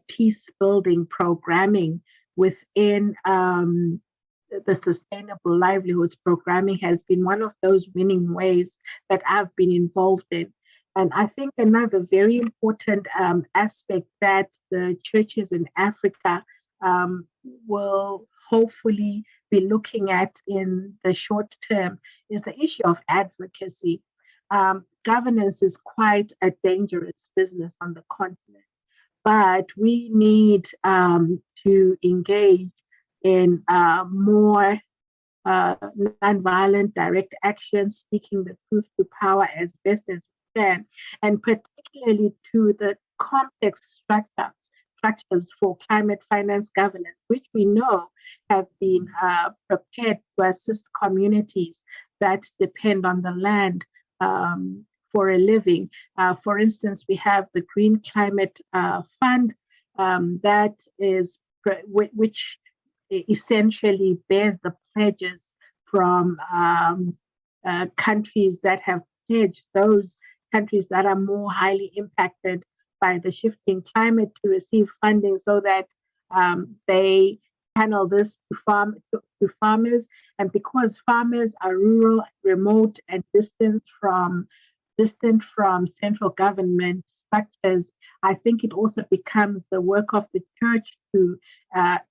peace building programming within the Sustainable Livelihoods programming has been one of those winning ways that I've been involved in. And I think another very important aspect that the churches in Africa will hopefully be looking at in the short term is the issue of advocacy. Governance is quite a dangerous business on the continent, but we need to engage in more nonviolent direct action, speaking the truth to power as best as we can, and particularly to the complex structures for climate finance governance, which we know have been prepared to assist communities that depend on the land for a living. For instance, we have the Green Climate Fund that is, which essentially bears the pledges from countries that have pledged, those countries that are more highly impacted by the shifting climate, to receive funding so that they channel this to farmers. And because farmers are rural, remote, and distant from central government structures, I think it also becomes the work of the church to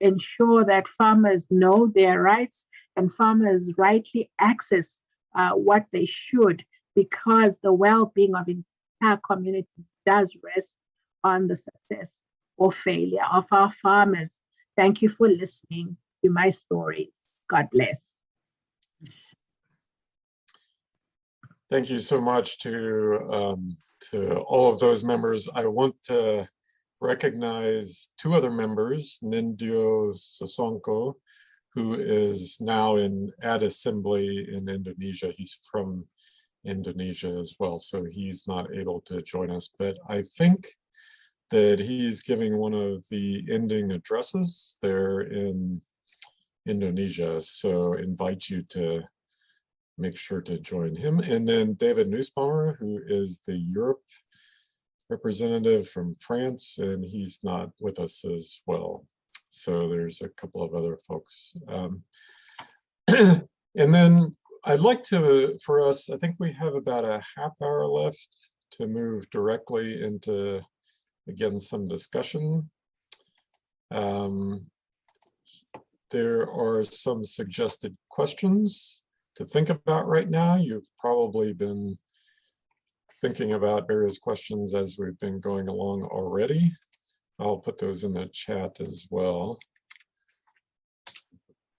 ensure that farmers know their rights and farmers rightly access what they should, because the well-being of entire communities does rest on the success or failure of our farmers. Thank you for listening to my stories. God bless. Thank you so much to all of those members. I want to recognize two other members, Nindyo Sosonko, who is now at Assembly in Indonesia. He's from Indonesia as well, so he's not able to join us, but I think that he's giving one of the ending addresses there in Indonesia, so invite you to make sure to join him. And then David Nussbaumer, who is the Europe representative from France, and he's not with us as well. So there's a couple of other folks. And then I'd like to, for us, I think we have about a half hour left to move directly into, again, some discussion. There are some suggested questions to think about right now. You've probably been thinking about various questions as we've been going along already. I'll put those in the chat as well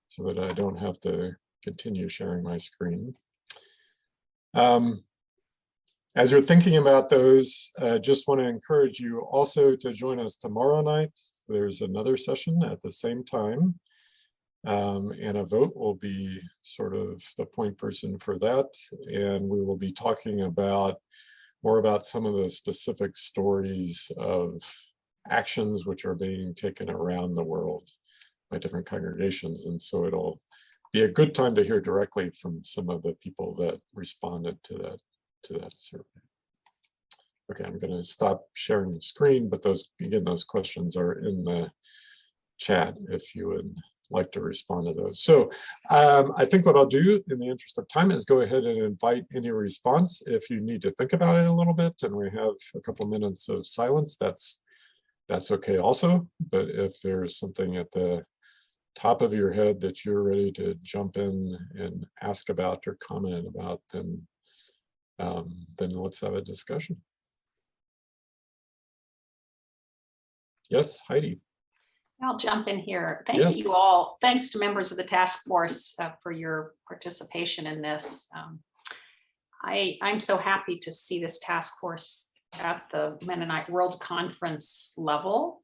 so that I don't have to continue sharing my screen. As you're thinking about those, I just want to encourage you also to join us tomorrow night. There's another session at the same time. And a vote will be sort of the point person for that. And we will be talking about more about some of the specific stories of actions which are being taken around the world by different congregations. And so it'll be a good time to hear directly from some of the people that responded to that survey. Okay, I'm going to stop sharing the screen, but those questions are in the chat if you would like to respond to those. So I think what I'll do in the interest of time is go ahead and invite any response. If you need to think about it a little bit and we have a couple minutes of silence, that's okay also. But if there's something at the top of your head that you're ready to jump in and ask about or comment about, then let's have a discussion. Yes, Heidi. I'll jump in here. Thank Yes. you all. Thanks to members of the task force for your participation in this. I'm so happy to see this task force at the Mennonite World Conference level.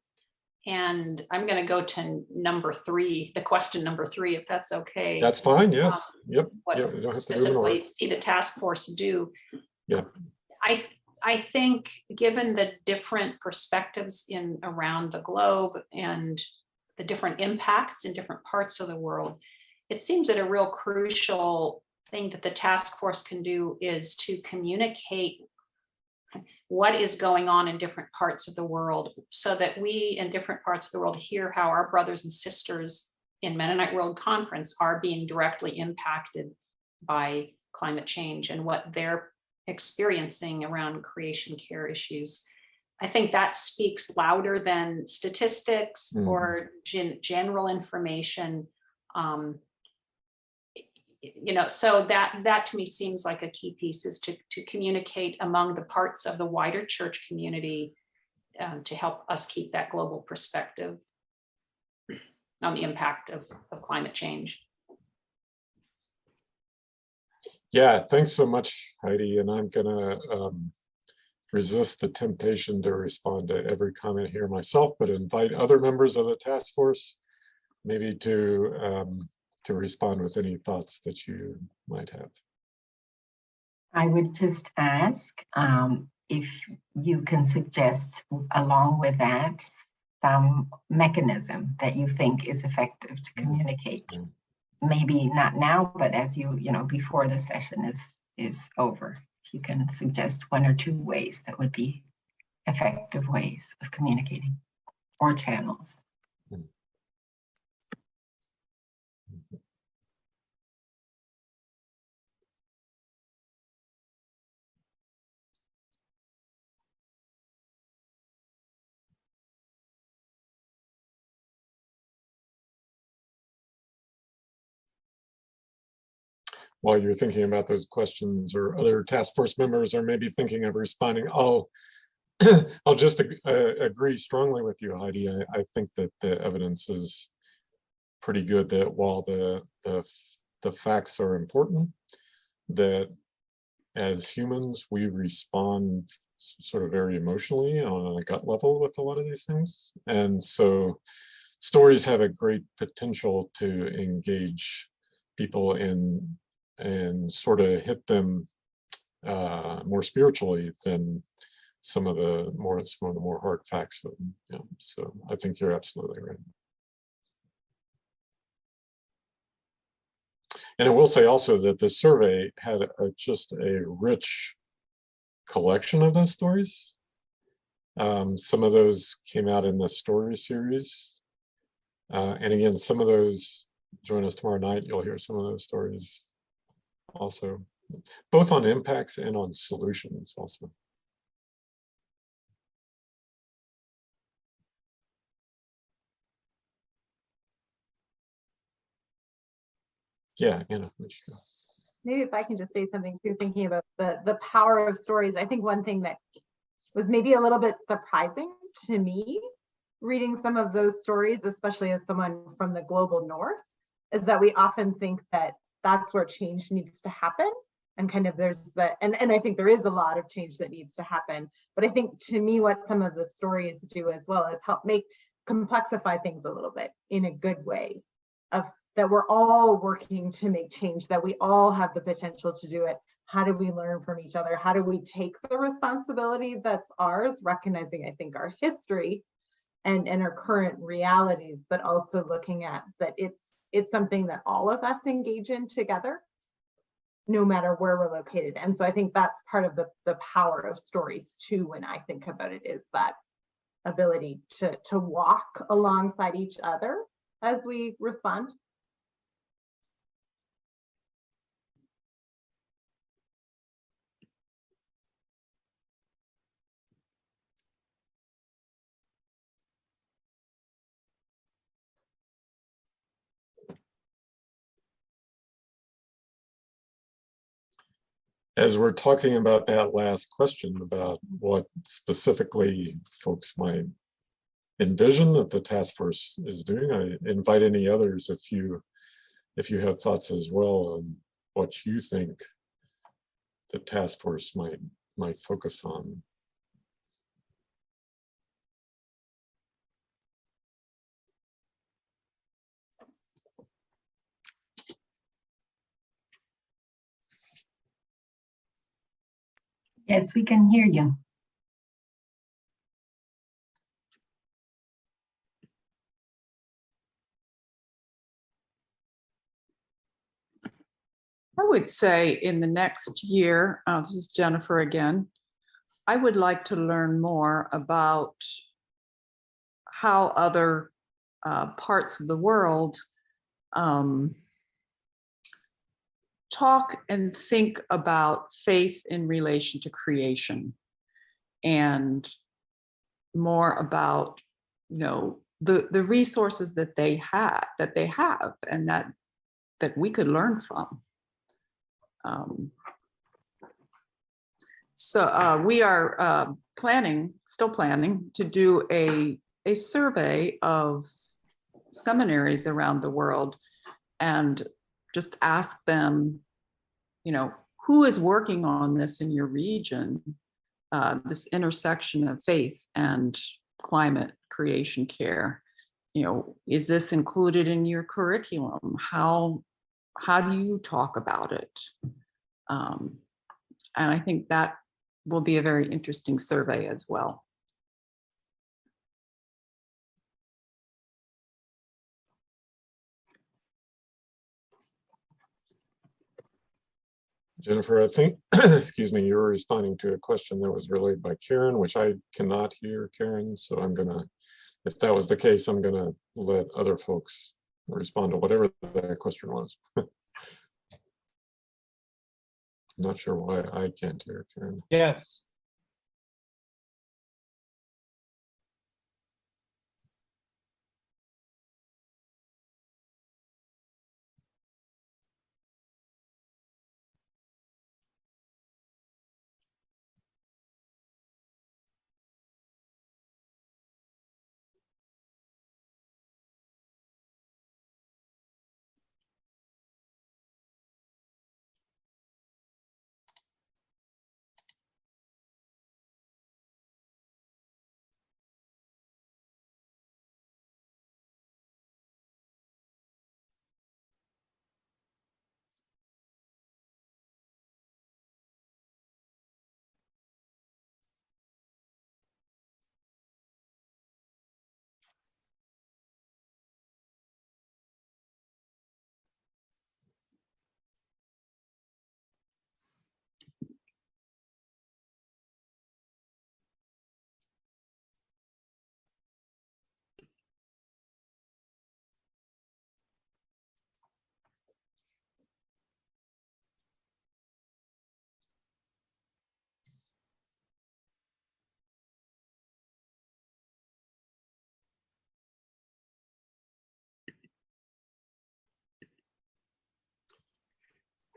And I'm going to go to number 3, the question number 3, if that's okay. That's fine. Yes. Yep. What Yep. You don't have to move in specifically order. see the task force do. Yeah. I think given the different perspectives around the globe and the different impacts in different parts of the world, it seems that a real crucial thing that the task force can do is to communicate what is going on in different parts of the world so that we in different parts of the world hear how our brothers and sisters in Mennonite World Conference are being directly impacted by climate change and what they're experiencing around creation care issues. I think that speaks louder than statistics or general information. So that to me seems like a key piece is to communicate among the parts of the wider church community to help us keep that global perspective on the impact of climate change. Yeah, thanks so much, Heidi. And I'm gonna resist the temptation to respond to every comment here myself, but invite other members of the task force maybe to respond with any thoughts that you might have. I would just ask if you can suggest along with that some mechanism that you think is effective to communicate. Maybe not now, but as before the session is over, if you can suggest 1 or 2 ways that would be effective ways of communicating or channels. while you're thinking about those questions, or other task force members are maybe thinking of responding, I'll just agree strongly with you, Heidi. I think that the evidence is pretty good that while the facts are important, that as humans, we respond sort of very emotionally on a gut level with a lot of these things. And so stories have a great potential to engage people and sort of hit them more spiritually than some of the more hard facts. Yeah, so I think you're absolutely right. And I will say also that the survey had just a rich collection of those stories. Some of those came out in the story series. And again, some of those, join us tomorrow night, you'll hear some of those stories also, both on impacts and on solutions also. Yeah, Anna. Maybe if I can just say something too, thinking about the power of stories. I think one thing that was maybe a little bit surprising to me reading some of those stories, especially as someone from the global north, is that we often think that that's where change needs to happen. And kind of there's and I think there is a lot of change that needs to happen. But I think to me, what some of the stories do as well is help complexify things a little bit in a good way, of that we're all working to make change, that we all have the potential to do it. How do we learn from each other? How do we take the responsibility that's ours, recognizing, I think, our history and our current realities, but also looking at that it's something that all of us engage in together, no matter where we're located. And so I think that's part of the power of stories too, when I think about it, is that ability to walk alongside each other as we respond. As we're talking about that last question about what specifically folks might envision that the task force is doing, I invite any others if you have thoughts as well on what you think the task force might focus on. Yes, we can hear you. I would say in the next year, this is Jennifer again, I would like to learn more about how other parts of the world talk and think about faith in relation to creation, and more about, the resources that they have and that we could learn from. So we are still planning to do a survey of seminaries around the world and just ask them, who is working on this in your region, this intersection of faith and climate creation care. Is this included in your curriculum? How do you talk about it? And I think that will be a very interesting survey as well. Jennifer, I think, excuse me, you were responding to a question that was relayed by Karen, which I cannot hear, Karen. So I'm gonna, if that was the case, I'm gonna let other folks respond to whatever that question was. I'm not sure why I can't hear, Karen. Yes.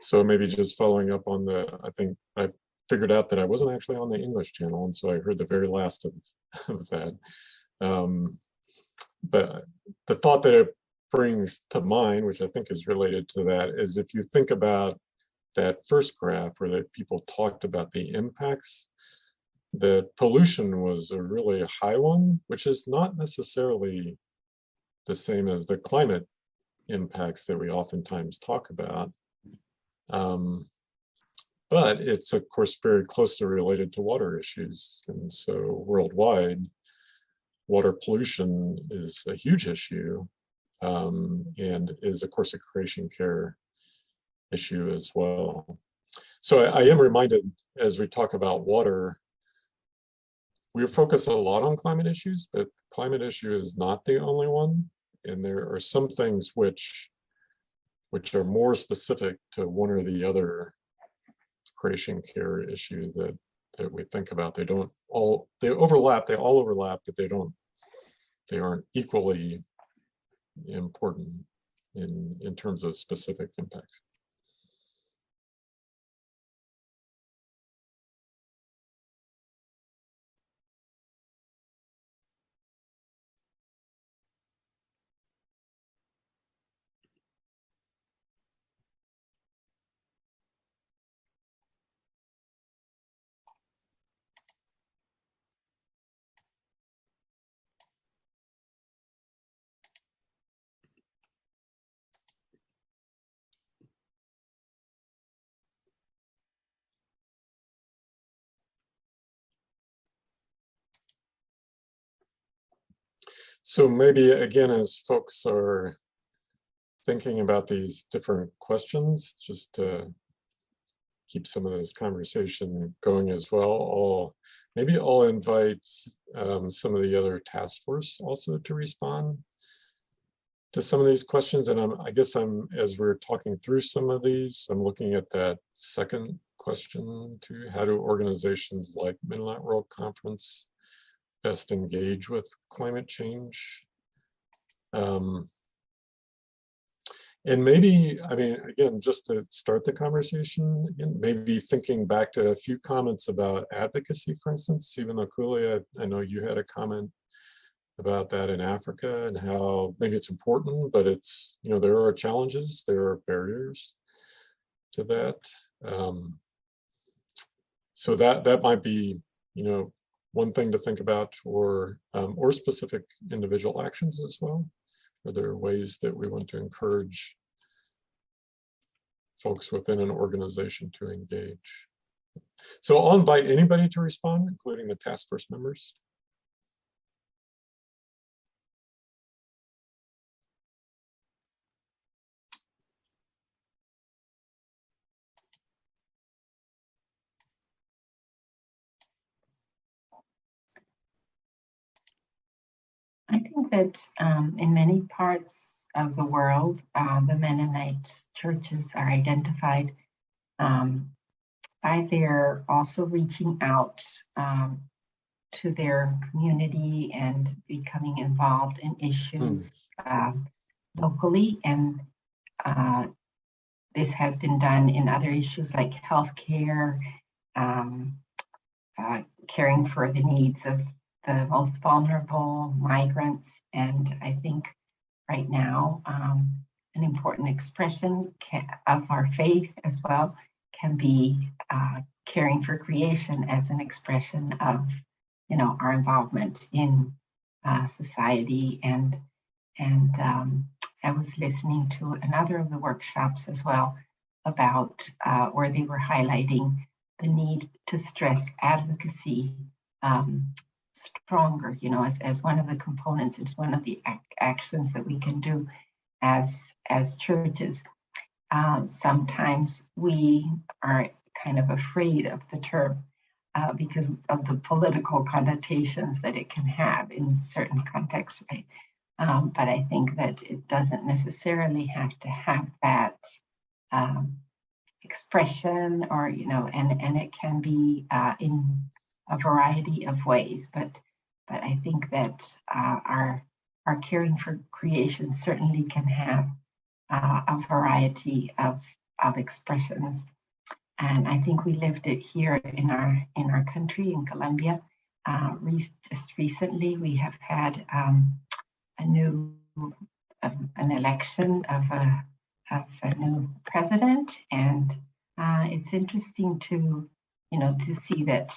So maybe just following up on I think I figured out that I wasn't actually on the English channel, and so I heard the very last of that. But the thought that it brings to mind, which I think is related to that, is if you think about that first graph where the people talked about the impacts, the pollution was a really high one, which is not necessarily the same as the climate impacts that we oftentimes talk about. But it's of course very closely related to water issues. And so worldwide, water pollution is a huge issue, and is of course a creation care issue as well. So I am reminded as we talk about water, we focus a lot on climate issues, but climate issue is not the only one. And there are some things which are more specific to one or the other creation care issue that we think about. They all overlap, but they aren't equally important in terms of specific impacts. So maybe again, as folks are thinking about these different questions, just to keep some of this conversation going as well, maybe I'll invite some of the other task force also to respond to some of these questions. And I guess as we're talking through some of these, I'm looking at that second question too. How do organizations like Mennonite World Conference best engage with climate change? And maybe, I mean, again, just to start the conversation, again, maybe thinking back to a few comments about advocacy, for instance, even though Kulia, I know you had a comment about that in Africa and how maybe it's important, but it's, there are challenges, there are barriers to that. So that might be, one thing to think about, or specific individual actions as well. Are there ways that we want to encourage folks within an organization to engage? So I'll invite anybody to respond, including the task force members. I think that in many parts of the world, the Mennonite churches are identified by their also reaching out to their community and becoming involved in issues locally. And this has been done in other issues like healthcare, caring for the needs of the most vulnerable, migrants. And I think right now, an important expression of our faith as well can be caring for creation as an expression of, our involvement in society. And I was listening to another of the workshops as well about where they were highlighting the need to stress advocacy stronger, as one of the components. It's one of the actions that we can do as churches. Sometimes we are kind of afraid of the term because of the political connotations that it can have in certain contexts, right? But I think that it doesn't necessarily have to have that expression, or and it can be in a variety of ways. But I think that our caring for creation certainly can have a variety of of expressions. And I think we lived it here in our country, in Colombia. Just recently, we have had an election of a new president, and it's interesting to see that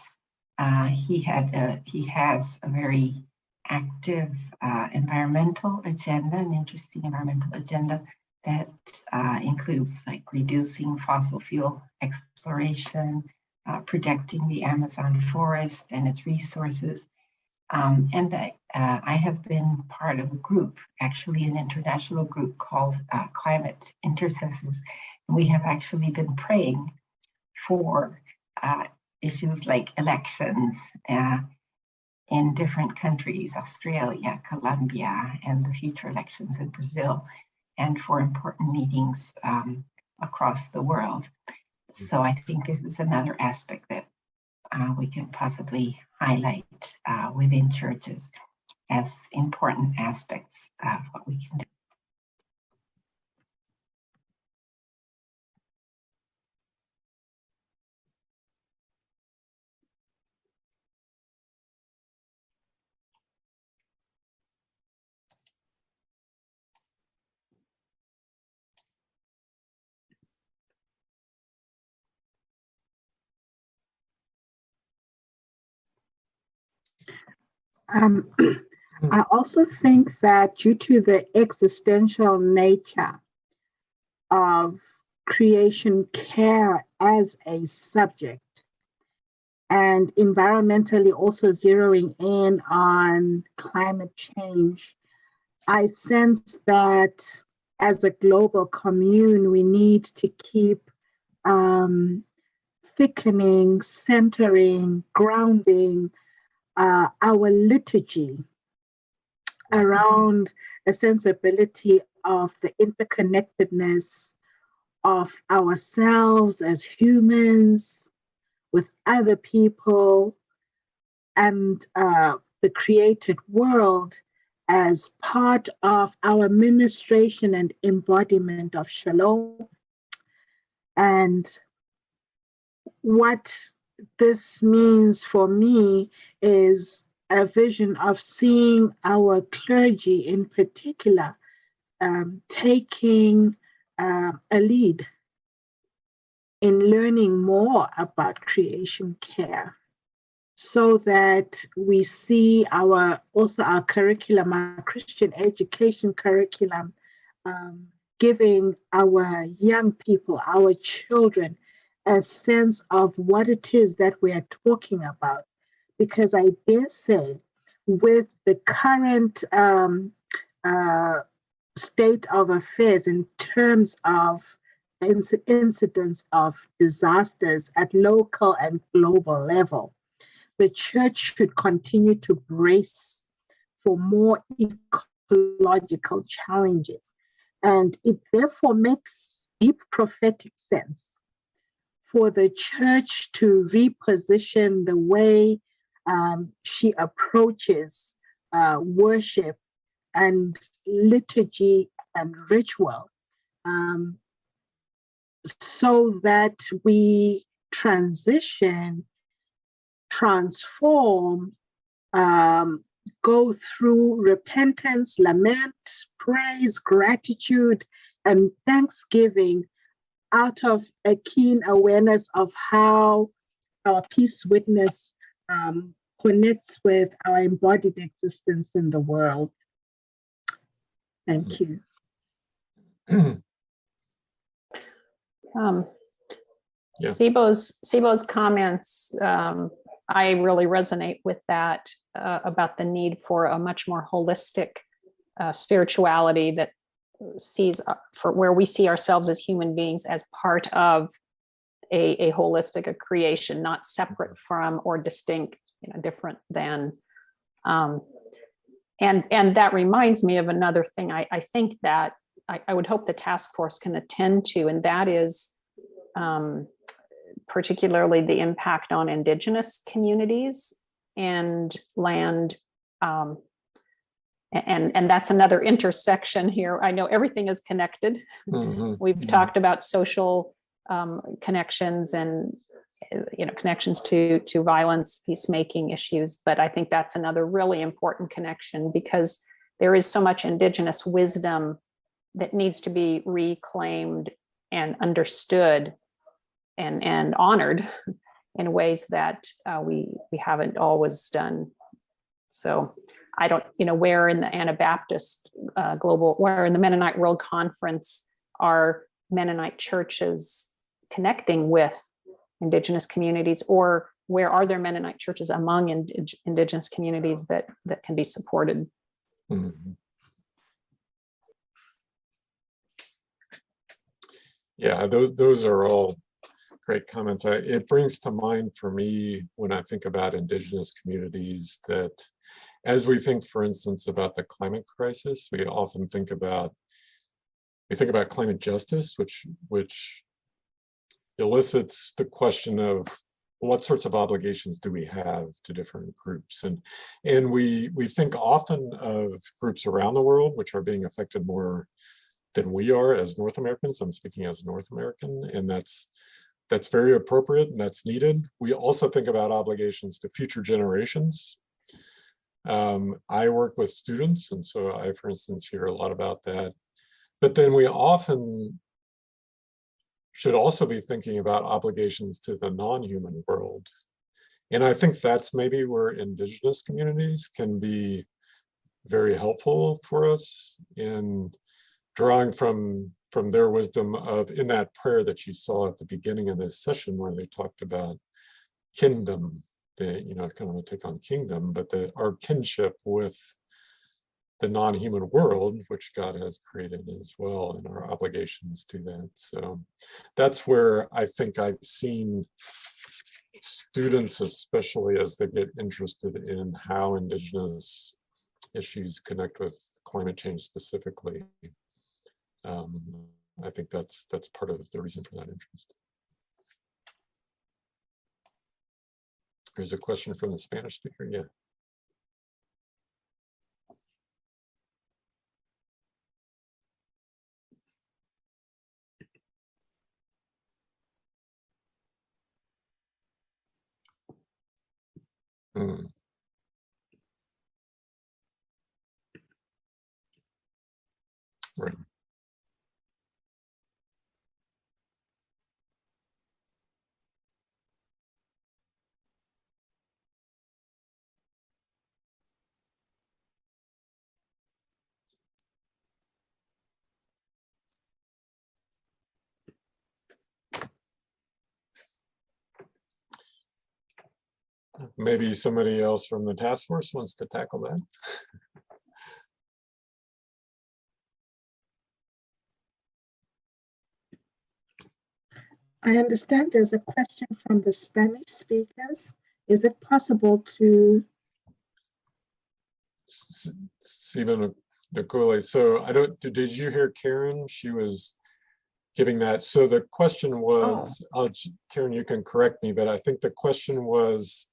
he has a very active environmental agenda, an interesting environmental agenda that includes like reducing fossil fuel exploration, protecting the Amazon forest and its resources. And I have been part of a group, actually an international group called Climate Intercessors. And we have actually been praying for issues like elections in different countries, Australia, Colombia, and the future elections in Brazil, and for important meetings across the world. So I think this is another aspect that we can possibly highlight within churches as important aspects of what we can do. I also think that due to the existential nature of creation care as a subject, and environmentally also zeroing in on climate change, I sense that as a global commune, we need to keep thickening, centering, grounding our liturgy around a sensibility of the interconnectedness of ourselves as humans with other people and the created world as part of our ministration and embodiment of shalom. And what this means for me is a vision of seeing our clergy in particular taking a lead in learning more about creation care, so that we see our curriculum, our Christian education curriculum, giving our young people, our children, a sense of what it is that we are talking about. Because I dare say, with the current state of affairs in terms of incidents of disasters at local and global level, the church should continue to brace for more ecological challenges. And it therefore makes deep prophetic sense for the church to reposition the way she approaches worship and liturgy and ritual, so that we transform, go through repentance, lament, praise, gratitude, and thanksgiving out of a keen awareness of how our peace witness connects with our embodied existence in the world. Thank you. Yeah. Sibo's comments, I really resonate with that about the need for a much more holistic spirituality that sees for where we see ourselves as human beings as part of a holistic creation, not separate from or distinct, different than. And that reminds me of another thing I think that I would hope the task force can attend to, and that is particularly the impact on Indigenous communities and land And that's another intersection here. I know everything is connected. We've talked about social connections and connections to violence, peacemaking issues, but I think that's another really important connection, because there is so much Indigenous wisdom that needs to be reclaimed and understood and honored in ways that we haven't always done. So I don't, where in the Anabaptist where in the Mennonite World Conference are Mennonite churches connecting with Indigenous communities, or where are there Mennonite churches among Indigenous communities that can be supported? Yeah, those are all great comments. It brings to mind for me, when I think about Indigenous communities, that as we think, for instance, about the climate crisis, we often think about climate justice, which elicits the question of what sorts of obligations do we have to different groups, and we think often of groups around the world which are being affected more than we are as North Americans. I'm speaking as a North American, and that's very appropriate and that's needed. We also think about obligations to future generations. I work with students, and so I, for instance, hear a lot about that. But then we often should also be thinking about obligations to the non-human world. And I think that's maybe where Indigenous communities can be very helpful for us in drawing from their wisdom of, in that prayer that you saw at the beginning of this session, where they talked about kingdom, kind of a take on kingdom, but our kinship with the non-human world, which God has created as well, and our obligations to that. So that's where I think I've seen students, especially as they get interested in how Indigenous issues connect with climate change specifically. I think that's part of the reason for that interest. There's a question from the Spanish speaker. Yeah. Right. Maybe somebody else from the task force wants to tackle that. I understand there's a question from the Spanish speakers. Is it possible to? Stephen Nicole. So did you hear Karen? She was giving that. So the question was, Karen, you can correct me, but I think the question was,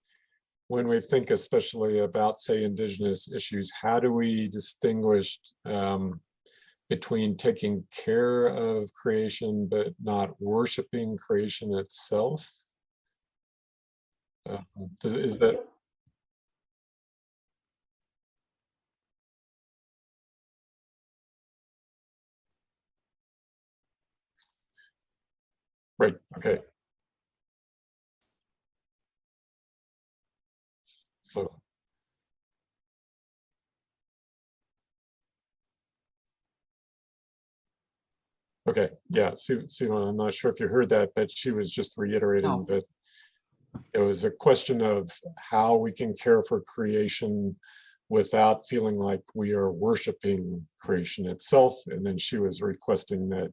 when we think especially about, say, Indigenous issues, how do we distinguish between taking care of creation but not worshiping creation itself? Is that? Right, okay. So, okay, yeah, Sue, I'm not sure if you heard that, but she was just reiterating that it was a question of how we can care for creation without feeling like we are worshiping creation itself. And then she was requesting that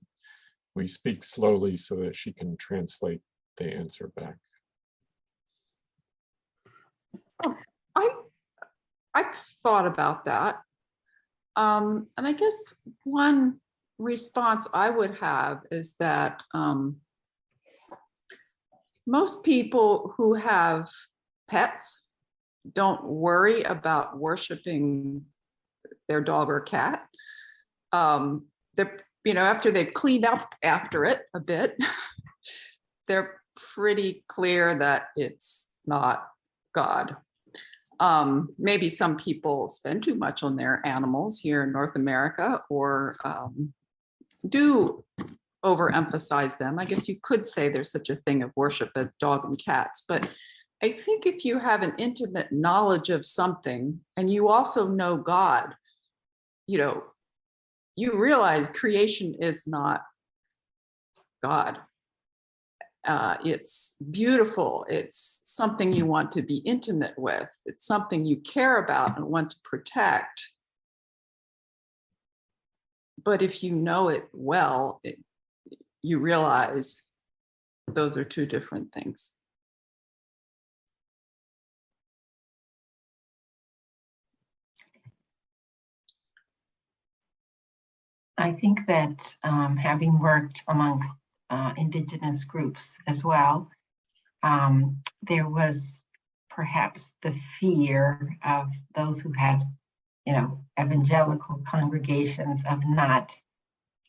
we speak slowly so that she can translate the answer back. I've thought about that. And I guess one response I would have is that most people who have pets don't worry about worshiping their dog or cat. They're, after they've cleaned up after it a bit, they're pretty clear that it's not God. Maybe some people spend too much on their animals here in North America, or do overemphasize them. I guess you could say there's such a thing of worship as dog and cats, but I think if you have an intimate knowledge of something and you also know God, you realize creation is not God. It's beautiful. It's something you want to be intimate with. It's something you care about and want to protect. But if you know it well, you realize those are two different things. I think that having worked among Indigenous groups as well, there was perhaps the fear of those who had, evangelical congregations of not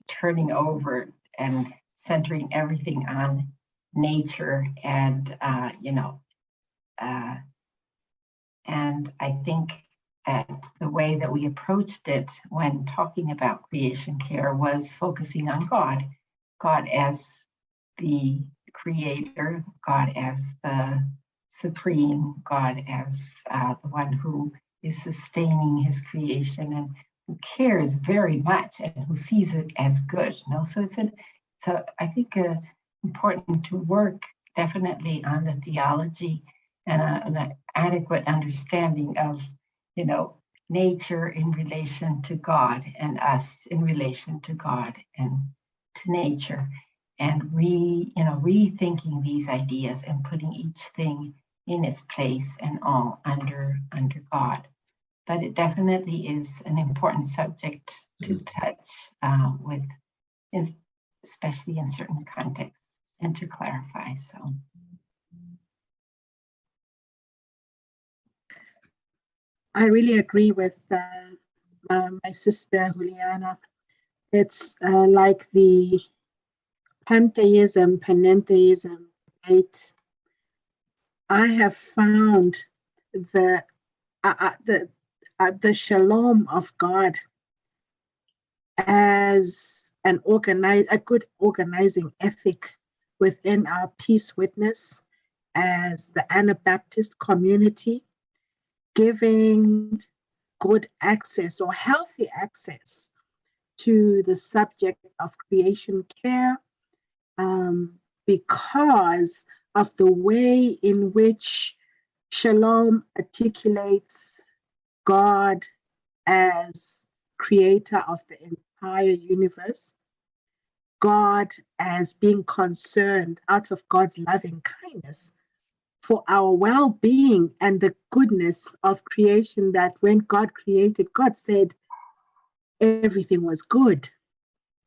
turning over and centering everything on nature and, and I think that the way that we approached it when talking about creation care was focusing on God as the creator, God as the supreme, God as the one who is sustaining his creation and who cares very much and who sees it as good. So I think important to work definitely on the theology and an adequate understanding of nature in relation to God and us in relation to God and to nature, and rethinking these ideas and putting each thing in its place and all under God. But it definitely is an important subject to touch with, especially in certain contexts, and to clarify. So. I really agree with my sister Juliana. It's like the pantheism, panentheism, right? I have found the shalom of God as a good organizing ethic within our peace witness as the Anabaptist community, giving good access or healthy access to the subject of creation care, because of the way in which Shalom articulates God as creator of the entire universe, God as being concerned out of God's loving kindness for our well-being and the goodness of creation, that when God created, God said everything was good.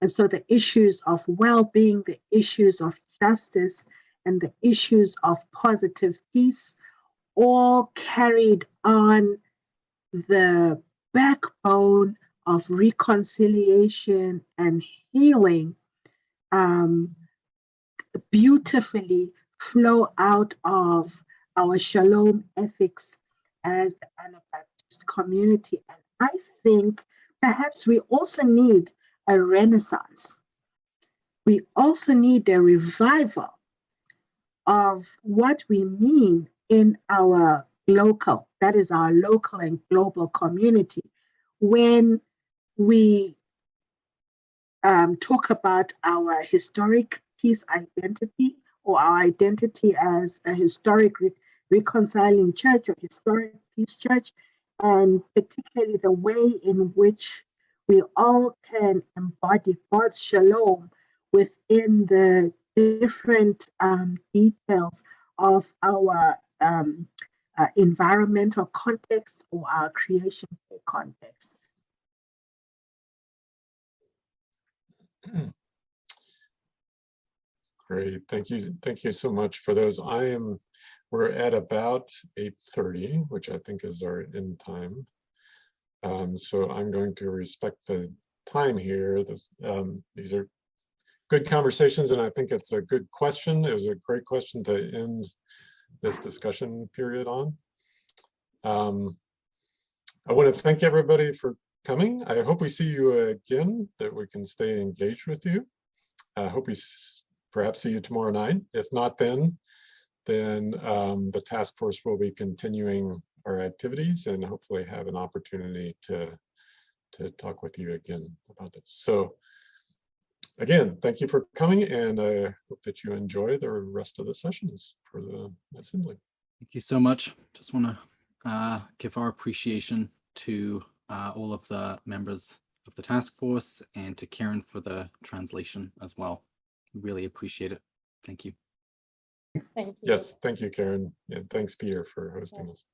And so the issues of well-being, the issues of justice, and the issues of positive peace all carried on the backbone of reconciliation and healing, beautifully flow out of our shalom ethics as the Anabaptist community. And I think perhaps we also need a renaissance. We also need a revival of what we mean in our local, that is our local and global community, when we talk about our historic peace identity, or our identity as a historic reconciling church or historic peace church, and particularly the way in which we all can embody God's shalom within the different details of our environmental context or our creation context. Great, thank you so much for those. We're at about 8:30, which I think is our end time. So I'm going to respect the time here. These are good conversations, and I think it's a good question. It was a great question to end this discussion period on. I want to thank everybody for coming. I hope we see you again, that we can stay engaged with you. I hope we perhaps see you tomorrow night. If not, then the task force will be continuing our activities and hopefully have an opportunity to talk with you again about this. So again, thank you for coming, and I hope that you enjoy the rest of the sessions for the assembly. Thank you so much. Just want to give our appreciation to all of the members of the task force and to Karen for the translation as well. Really appreciate it. Thank you. Thank you. Yes, thank you, Karen. And thanks, Peter, for hosting us.